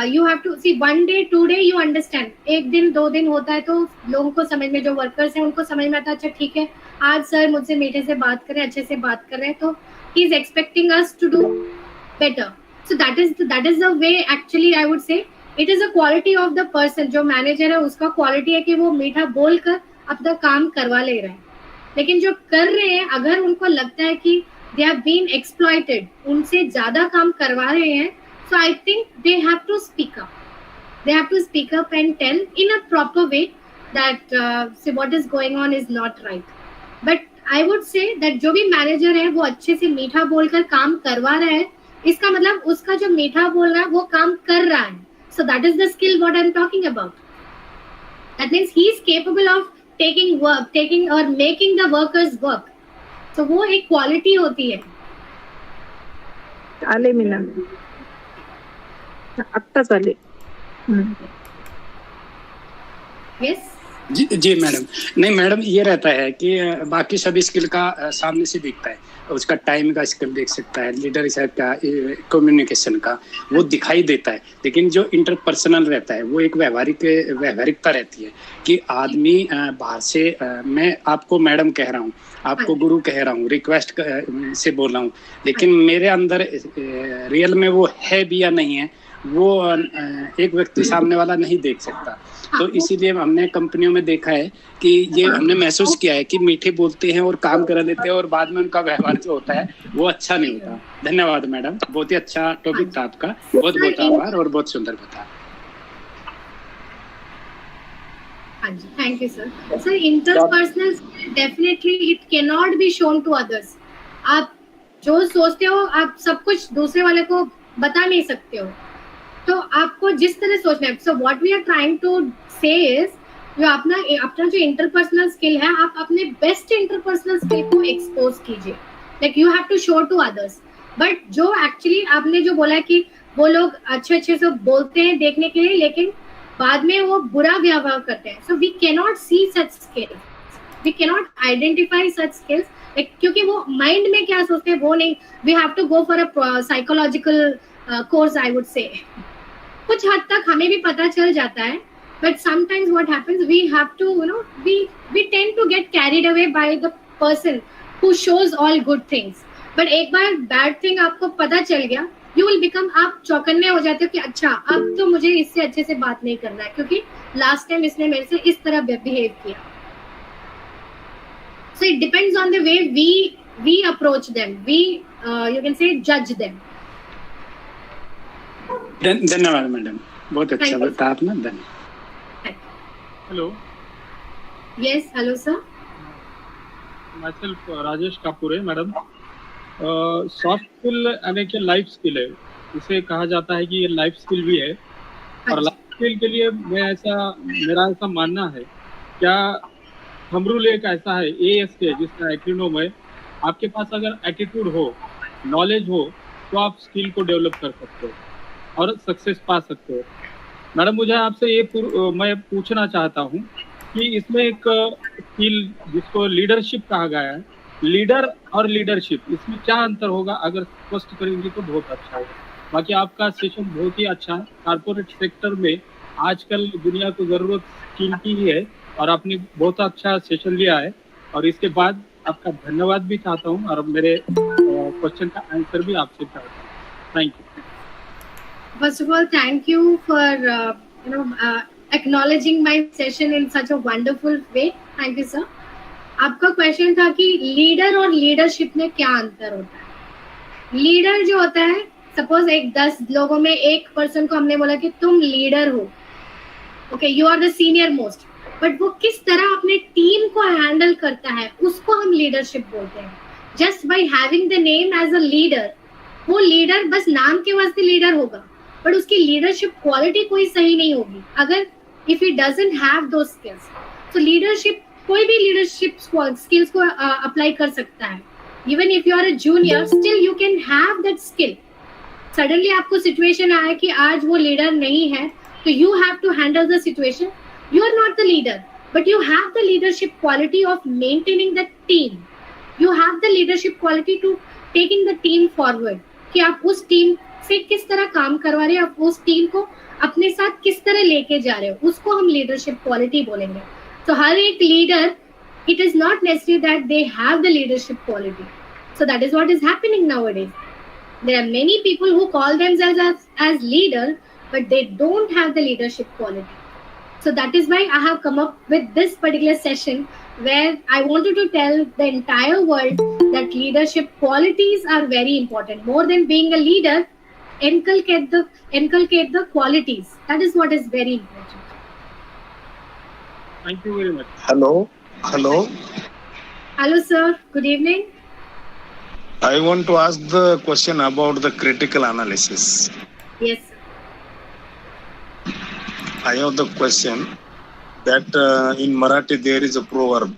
you have to see 1 day 2 day you understand. 1 दिन 2 दिन होता है तो लोगों को समझ में, जो वर्कर्स हैं उनको समझ में आता है, अच्छा ठीक है आज सर मुझसे मीठे से बात कर रहे हैं, अच्छे से बात कर रहे हैं, तो he is expecting us to do better. So that is the way actually I would say it is a quality of the person. जो मैनेजर है उसका क्वालिटी है कि वो मीठा बोलकर अपना काम करवा ले रहे हैं। लेकिन जो कर रहे हैं, अगर उनको लगता है कि they have been exploited, उनसे ज्यादा काम करवा रहे हैं, so I think they have to speak up. They have to speak up and tell in a proper way that see what is going on is not right. But I would say that जो भी manager है वो अच्छे से मीठा बोलकर काम करवा रहा है, इसका मतलब उसका जो मीठा बोल रहा है वो काम कर रहा है। So that is the skill what I'm talking about. That means he is capable of taking or making the workers work. तो वो एक क्वालिटी होती है। आले मीना आत्ता चाले। यस जी मैडम। नहीं मैडम, ये रहता है कि बाकी सभी स्किल का सामने से दिखता है, उसका टाइम का स्किल देख सकता है, लीडरशिप का, कम्युनिकेशन का, वो दिखाई देता है। लेकिन जो इंटरपर्सनल रहता है वो एक व्यवहारिकता रहती है कि आदमी बाहर से मैं आपको मैडम कह रहा हूँ, आपको गुरु कह रहा हूँ, रिक्वेस्ट से बोल रहा हूँ, लेकिन मेरे अंदर रियल में वो है भी या नहीं है, वो एक व्यक्ति सामने वाला नहीं देख सकता। तो इसीलिए हमने कंपनियों में देखा है कि ये हमने महसूस किया है कि मीठे बोलते हैं और काम करा लेते हैं और बाद में उनका व्यवहार जो होता है वो अच्छा नहीं होता। धन्यवाद मैडम, बहुत ही अच्छा टॉपिक था आपका, बहुत बहुत आभार और बहुत सुंदर बता। हाँ जी, thank you sir. Sir, interpersonal definitely it can not be shown to others. आप जो सोचते हो आप सब कुछ दूसरे वाले को बता नहीं सकते हो, तो आपको जिस तरह सोचना है। So what we are trying to say is जो अपना जो इंटरपर्सनल स्किल है, आप अपने बेस्ट इंटरपर्सनल स्किल को एक्सपोज कीजिए। Like you have to show to others. But जो एक्चुअली आपने जो बोला कि वो लोग अच्छे से बोलते हैं देखने के लिए, लेकिन बाद में वो बुरा व्यवहार करते हैं। So we can not see such skills, we can not identify such skills, क्योंकि वो माइंड में क्या सोचते हैं वो नहीं। We have to go for a psychological course I would say. कुछ हद तक हमें भी पता चल जाता है, but sometimes what happens, we have to, we tend to get carried away by the person who shows all good things. But एक बार bad thing आपको पता चल गया, you will become, आप चौकन्ने हो जाते हो कि अच्छा अब तो मुझे इससे अच्छे से बात नहीं करना है, क्योंकि लास्ट टाइम इसने मेरे से इस तरह बिहेव किया। So it depends on the way we approach them, we you can say judge them. धन्यवाद मैडम, बहुत अच्छा बता आपने। धन्यवाद। Hello. Yes, hello sir. myself Rajesh Kapure madam. Soft skill यानी कि लाइफ स्किल है, इसे कहा जाता है कि ये लाइफ स्किल भी है। और लाइफ स्किल के लिए मेरा ऐसा मानना है, क्या हम रूल एक ऐसा है ASK जिसका एक्रोनिम है आपके पास अगर एटीट्यूड हो, नॉलेज हो, तो आप स्किल को डेवलप कर सकते हो और सक्सेस पा सकते हो। मैडम मुझे आपसे मैं पूछना चाहता हूँ कि इसमें एक स्किल जिसको लीडरशिप कहा गया है, लीडर और लीडरशिप, इसमें क्या अंतर होगा? अगर स्पष्ट करेंगे तो बहुत अच्छा होगा। बाकी आपका सेशन बहुत ही अच्छा है। कारपोरेट सेक्टर में आजकल दुनिया को जरूरत स्किल की ही है और आपने बहुत अच्छा सेशन लिया है और इसके बाद आपका धन्यवाद भी चाहता हूँ और मेरे क्वेश्चन का आंसर भी आपसे चाहता हूँ। Thank you. First of all, thank you for acknowledging my session in such a wonderful way. Thank you, sir. आपका क्वेश्चन था कि लीडर और लीडरशिप में क्या अंतर होता है। लीडर जो होता है, सपोज 10 लोगों में एक पर्सन को हमने बोला कि तुम लीडर हो, okay, you are the senior most, but वो किस तरह अपने टीम को हैंडल करता है उसको हम लीडरशिप बोलते हैं। Just by having the name as a leader, वो लीडर बस नाम के वास्ते लीडर होगा, बट उसकी लीडरशिप क्वालिटी कोई सही नहीं होगी अगर if he doesn't have those skills. तो लीडरशिप, कोई भी लीडरशिप स्किल्स को अप्लाई कर सकता है। Even if you are a junior, still you can have that skill. Suddenly आपको सिचुएशन आया कि आज वो लीडर नहीं है, तो you have to handle the situation. You are not the leader, but you have the leadership quality of maintaining the team. You have the leadership quality to taking the team forward. कि आप उस team से किस तरह काम करवा रहे हो, आप उस टीम को अपने साथ किस तरह लेके जा रहे हो, उसको हम लीडरशिप क्वालिटी बोलेंगे. तो हर एक leader, it is not necessary that they have the leadership quality. So that is what is happening nowadays. There are many people who call themselves as leader, but they don't have the leadership quality. So that is why I have come up with this particular session where I wanted to tell the entire world that leadership qualities are very important. More than being a leader, inculcate the qualities. That is what is very important. Thank you very much. Hello. Hello, sir. Good evening. I want to ask the question about the critical analysis. Yes, sir. I have the question that in Marathi there is a proverb,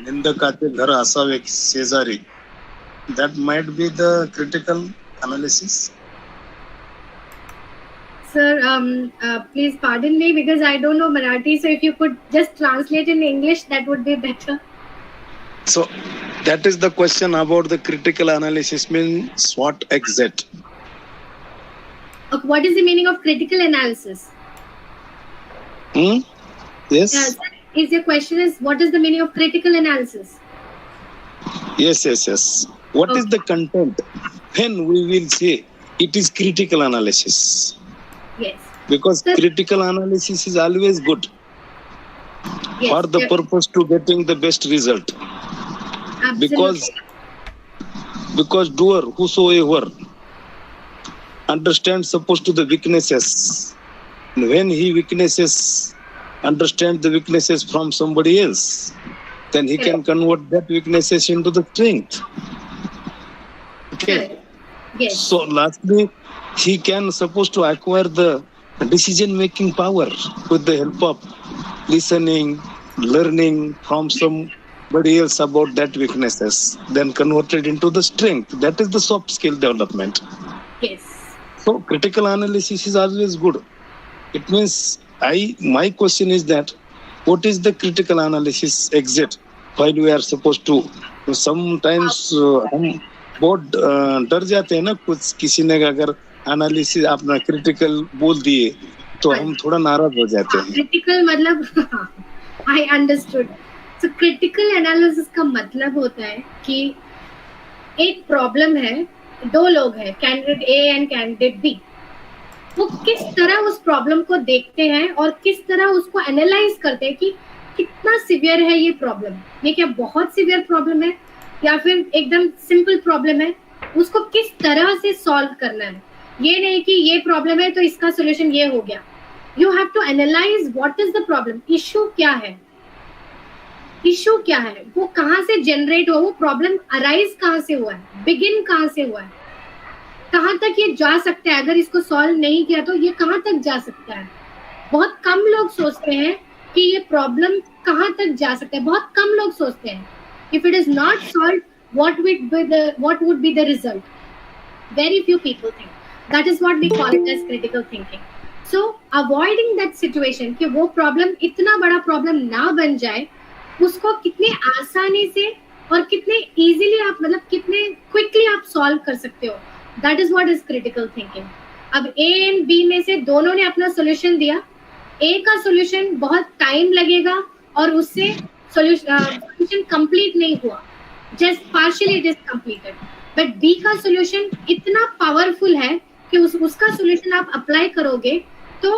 "Nindakache ghar asave shezari." That might be the critical analysis. Sir, please pardon me because I don't know Marathi. So if you could just translate in English, that would be better. So that is the question about the critical analysis means what exact? Okay, what is the meaning of critical analysis? Yes. Is your question is what is the meaning of critical analysis? Yes. What is the content? Then we will say it is critical analysis. Yes. Because Sir, critical analysis is always good yes, for the purpose to getting the best result. Absolutely. Because doer whosoever understands supposed to the weaknesses. When he understands the weaknesses from somebody else, then he can convert that weaknesses into the strength. Okay. Yes. So lastly, he can supposed to acquire the decision-making power with the help of listening, learning from somebody else about that weaknesses, then converted into the strength. That is the soft skill development. Yes. So critical analysis is always good. It means my question is that what is the critical analysis exit while we are supposed to sometimes हम बहुत डर जाते हैं ना, कुछ किसी ने अगर एनालिसिस अपना क्रिटिकल बोल दिए तो हम थोड़ा नाराज हो जाते हैं. क्रिटिकल मतलब I understood. So critical analysis का मतलब होता है कि एक प्रॉब्लम है, दो लोग हैं, candidate A and candidate B. वो किस तरह उस प्रॉब्लम को देखते हैं और किस तरह उसको एनालाइज करते हैं कि कितना सीवियर है ये प्रॉब्लम, ये क्या बहुत सीवियर प्रॉब्लम है या फिर एकदम सिंपल प्रॉब्लम है, उसको किस तरह से सॉल्व करना है. ये नहीं कि ये प्रॉब्लम है तो इसका सोल्यूशन ये हो गया. You have to analyze what is the problem, issue क्या है, वो कहाँ से जनरेट हुआ, वो प्रॉब्लम अराइज कहाँ से हुआ है, बिगिन कहाँ से हुआ है, कहाँ तक ये जा सकता है. अगर इसको सॉल्व नहीं किया तो ये कहाँ तक जा सकता है. बहुत कम लोग सोचते हैं कि ये प्रॉब्लम कहाँ तक जा सकता है, बहुत कम लोग सोचते हैं. If it is not solve what would be the result. Very few people think. That is what we call it as critical thinking. So avoiding that situation कि वो problem इतना बड़ा problem ना बन जाए, उसको कितने आसानी से और कितने easily आप मतलब कितने quickly आप solve कर सकते हो. That is what is critical thinking. अब A and B में से दोनों ने अपना solution दिया. A का solution बहुत time लगेगा और उससे solution complete नहीं हुआ. Just partially it is completed. But B का solution इतना powerful है कि उसका solution आप apply करोगे तो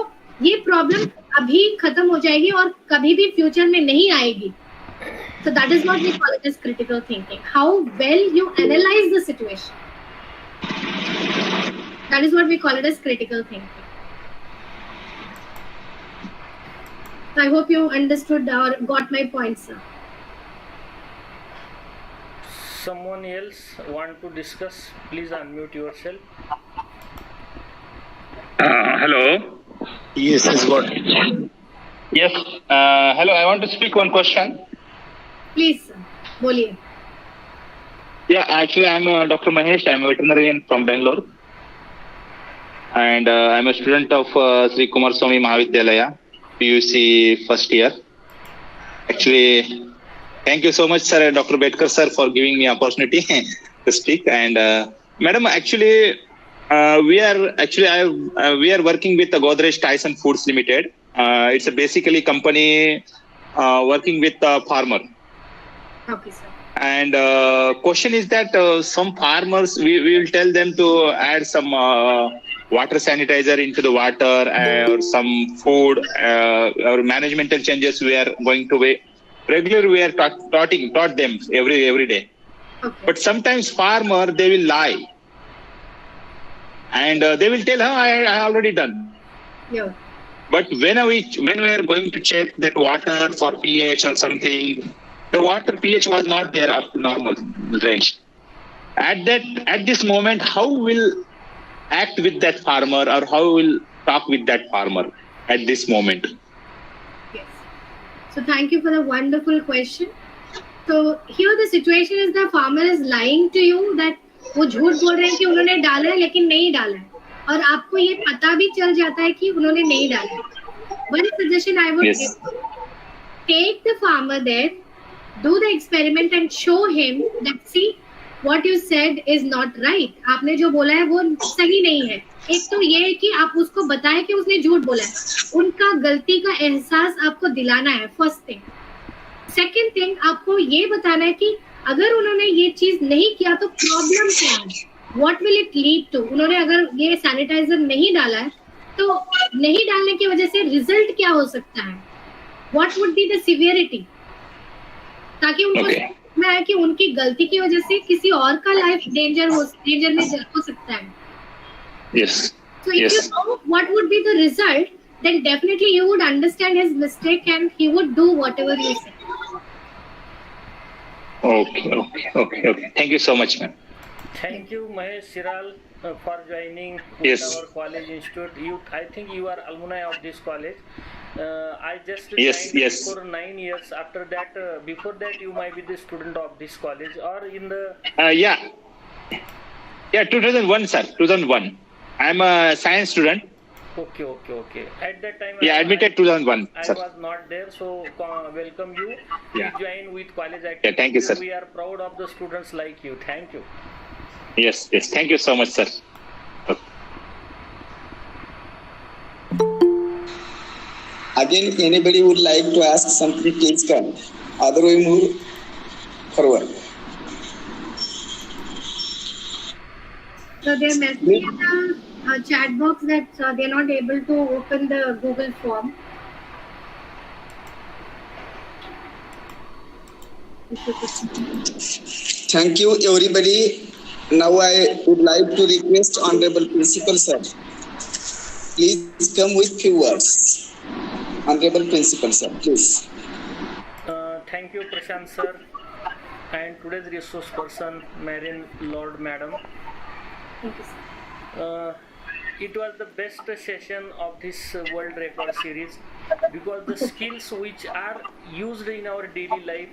ये problem अभी खत्म हो जाएगी और कभी भी future में नहीं आएगी. So that is what we call it as critical thinking. How well you analyze the situation. That is what we call it as critical thinking. I hope you understood or got my point, sir. Someone else want to discuss? Please unmute yourself. Hello. Yes, is what. Yes. Hello. I want to speak one question. Please, sir. बोलिए. Yeah, actually, I'm Dr. Mahesh. I'm a veterinarian from Bengaluru. And I'm a student of Shri Kumarswami Mahavidyalaya, PUC first year. Actually, thank you so much, sir, Dr. Bedkar, sir, for giving me opportunity to speak. And Madam, actually, we are working with the Godrej Tyson Foods Limited. It's a basically company working with the farmer. Okay, sir. And question is that some farmers, we will tell them to add some water sanitizer into the water or some food or managemental changes we are going to be. Regularly we are taught them every day. Okay. But sometimes farmer, they will lie. And they will tell, I already done. Yeah. But when we are going to check that water for pH or something, the water pH was not there up to normal range. At this moment, how will act with that farmer or how will talk with that farmer at this moment? Yes. So thank you for the wonderful question. So here the situation is the farmer is lying to you that वो झूठ बोल रहे हैं कि उन्होंने डाला है लेकिन नहीं डाला है और आपको ये पता भी चल जाता है कि उन्होंने नहीं डाला है. One suggestion I would give: take the farmer there, do the experiment and show him that see what you said is not right. आपने जो बोला है वो सही नहीं है. एक तो ये है कि आप उसको बताएं कि उसने झूठ बोला है. उनका गलती का एहसास आपको दिलाना है. First thing. सेकेंड थिंग, आपको ये बताना है कि अगर उन्होंने ये चीज नहीं किया तो प्रॉब्लम क्या है. What will it lead to. उन्होंने अगर ये सैनिटाइजर नहीं डाला है तो नहीं डालने की वजह से रिजल्ट क्या हो सकता है. What would be the severity, ताकि उनको में है कि उनकी गलती की वजह से किसी और का लाइफ डेंजर में हो सकता है. Yes. So if you know what would be the result, then definitely you would understand his mistake and he would do whatever you say. Okay. Thank you so much, ma'am. Thank you, Mahesh Siral, for joining Yes. our college institute. I think you are alumni of this college. I just Yes. for 9 years. After that, before that, you might be the student of this college or in the. Yeah, 2001, sir. 2001. I'm a science student. Okay. At that time, Yeah, admitted 2001, I sir. was not there, so welcome you. Yeah. To join with college activities. Yeah, thank you, sir. We are proud of the students like you. Thank you. Yes. Thank you so much, sir. Again, anybody would like to ask something, please come. Otherwise, we move forward. So they're messaging in the chat box that they're not able to open the Google form. Thank you, everybody. Now I would like to request Honorable Principal, sir. Please come with few words. Honorable Principal, sir, please. Thank you, Prashant sir, and today's resource person, MERIN.T madam. Thank you, sir. It was the best session of this world record series because the skills which are used in our daily life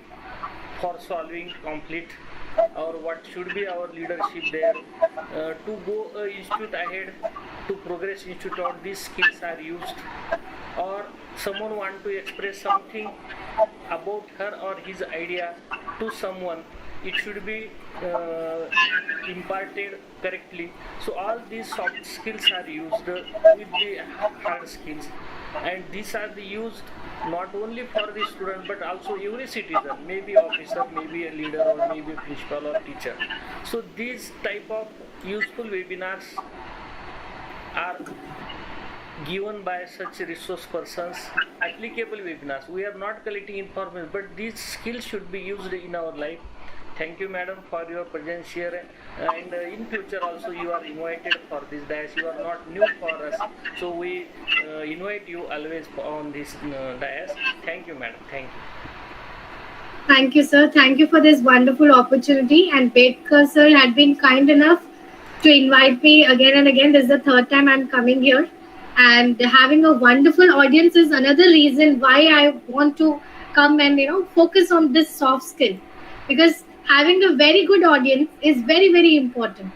for solving conflict or what should be our leadership there, to go institute ahead, to progress institute, or these skills are used, or someone want to express something about her or his idea to someone, it should be imparted correctly. So all these soft skills are used with the hard skills, and these are the used not only for the student but also every citizen, maybe officer, maybe a leader, or maybe principal or teacher. So these type of useful webinars are given by such resource persons, applicable webinars. We are not collecting information, but these skills should be used in our life. Thank you, madam, for your presence here, and in future also you are invited for this dais. You are not new for us, so we invite you always on this dais. Thank you, madam. Thank you. Thank you, sir. Thank you for this wonderful opportunity. And Bedkar sir had been kind enough to invite me again and again. This is the third time I'm coming here. And having a wonderful audience is another reason why I want to come and focus on this soft skill, because having a very good audience is very, very important.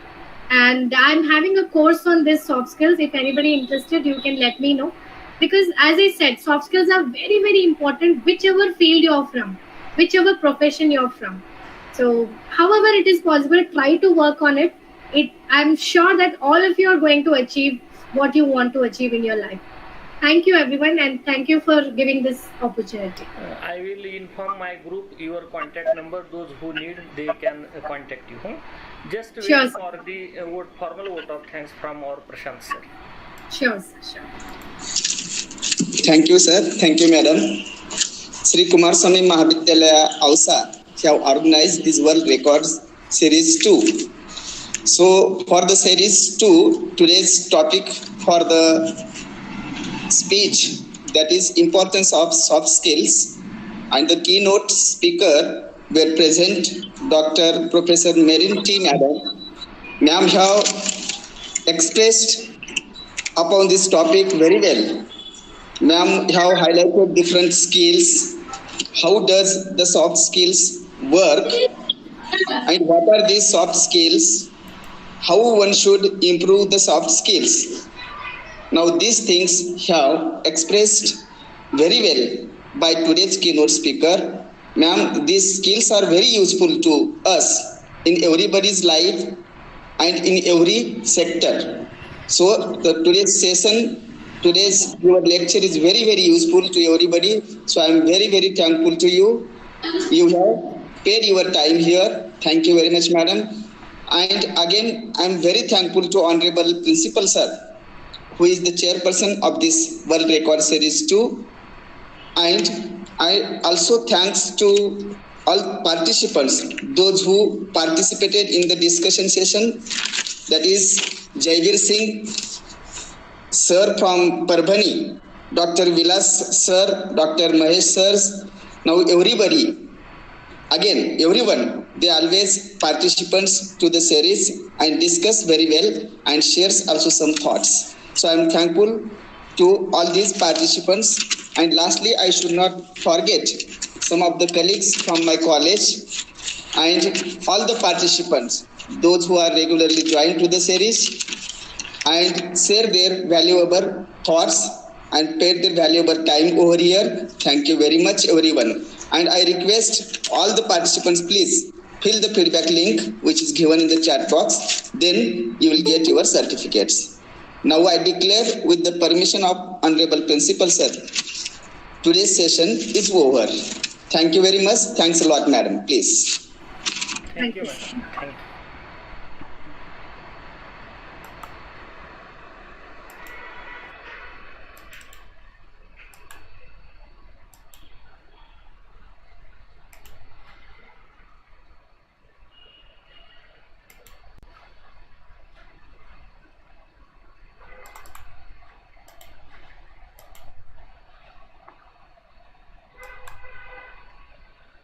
And I'm having a course on this soft skills. If anybody interested, you can let me know, because as I said, soft skills are very, very important, whichever field you're from, whichever profession you're from. So however it is possible, try to work on it. I'm sure that all of you are going to achieve what you want to achieve in your life. Thank you, everyone, and thank you for giving this opportunity. I will inform my group your contact number. Those who need, they can contact you. Just wait Sure, for the formal vote of thanks from our Prashant sir. Sure, sir. Sure. Thank you, sir. Thank you, madam. Shri Kumarswami Mahavidyalaya Ausa have organized this World Records Series 2. So for the Series 2, today's topic for the speech, that is importance of soft skills, and the keynote speaker were present Dr. Professor MERIN.T. Madam. Ma'am have expressed upon this topic very well. Ma'am have highlighted different skills, how does the soft skills work, and what are these soft skills, how one should improve the soft skills. Now these things have expressed very well by today's keynote speaker. Ma'am, these skills are very useful to us in everybody's life and in every sector. So today's session, your lecture is very, very useful to everybody. So I am very, very thankful to you. You have paid your time here. Thank you very much, madam. And again, I am very thankful to Honorable Principal Sir, who is the chairperson of this World Record Series 2. And I also thanks to all participants, those who participated in the discussion session, that is Jaivir Singh Sir from Parbhani, Dr. Vilas Sir, Dr. Mahesh Sir. Now everybody, again, everyone, they always participants to the series and discuss very well and shares also some thoughts. So I am thankful to all these participants. And lastly, I should not forget some of the colleagues from my college and all the participants, those who are regularly joined to the series and share their valuable thoughts and paid their valuable time over here. Thank you very much, everyone. And I request all the participants, please fill the feedback link which is given in the chat box. Then you will get your certificates. Now I declare, with the permission of Honorable Principal Sir, today's session is over. Thank you very much. Thanks a lot, madam. Please. Thank you, madam. Thank you.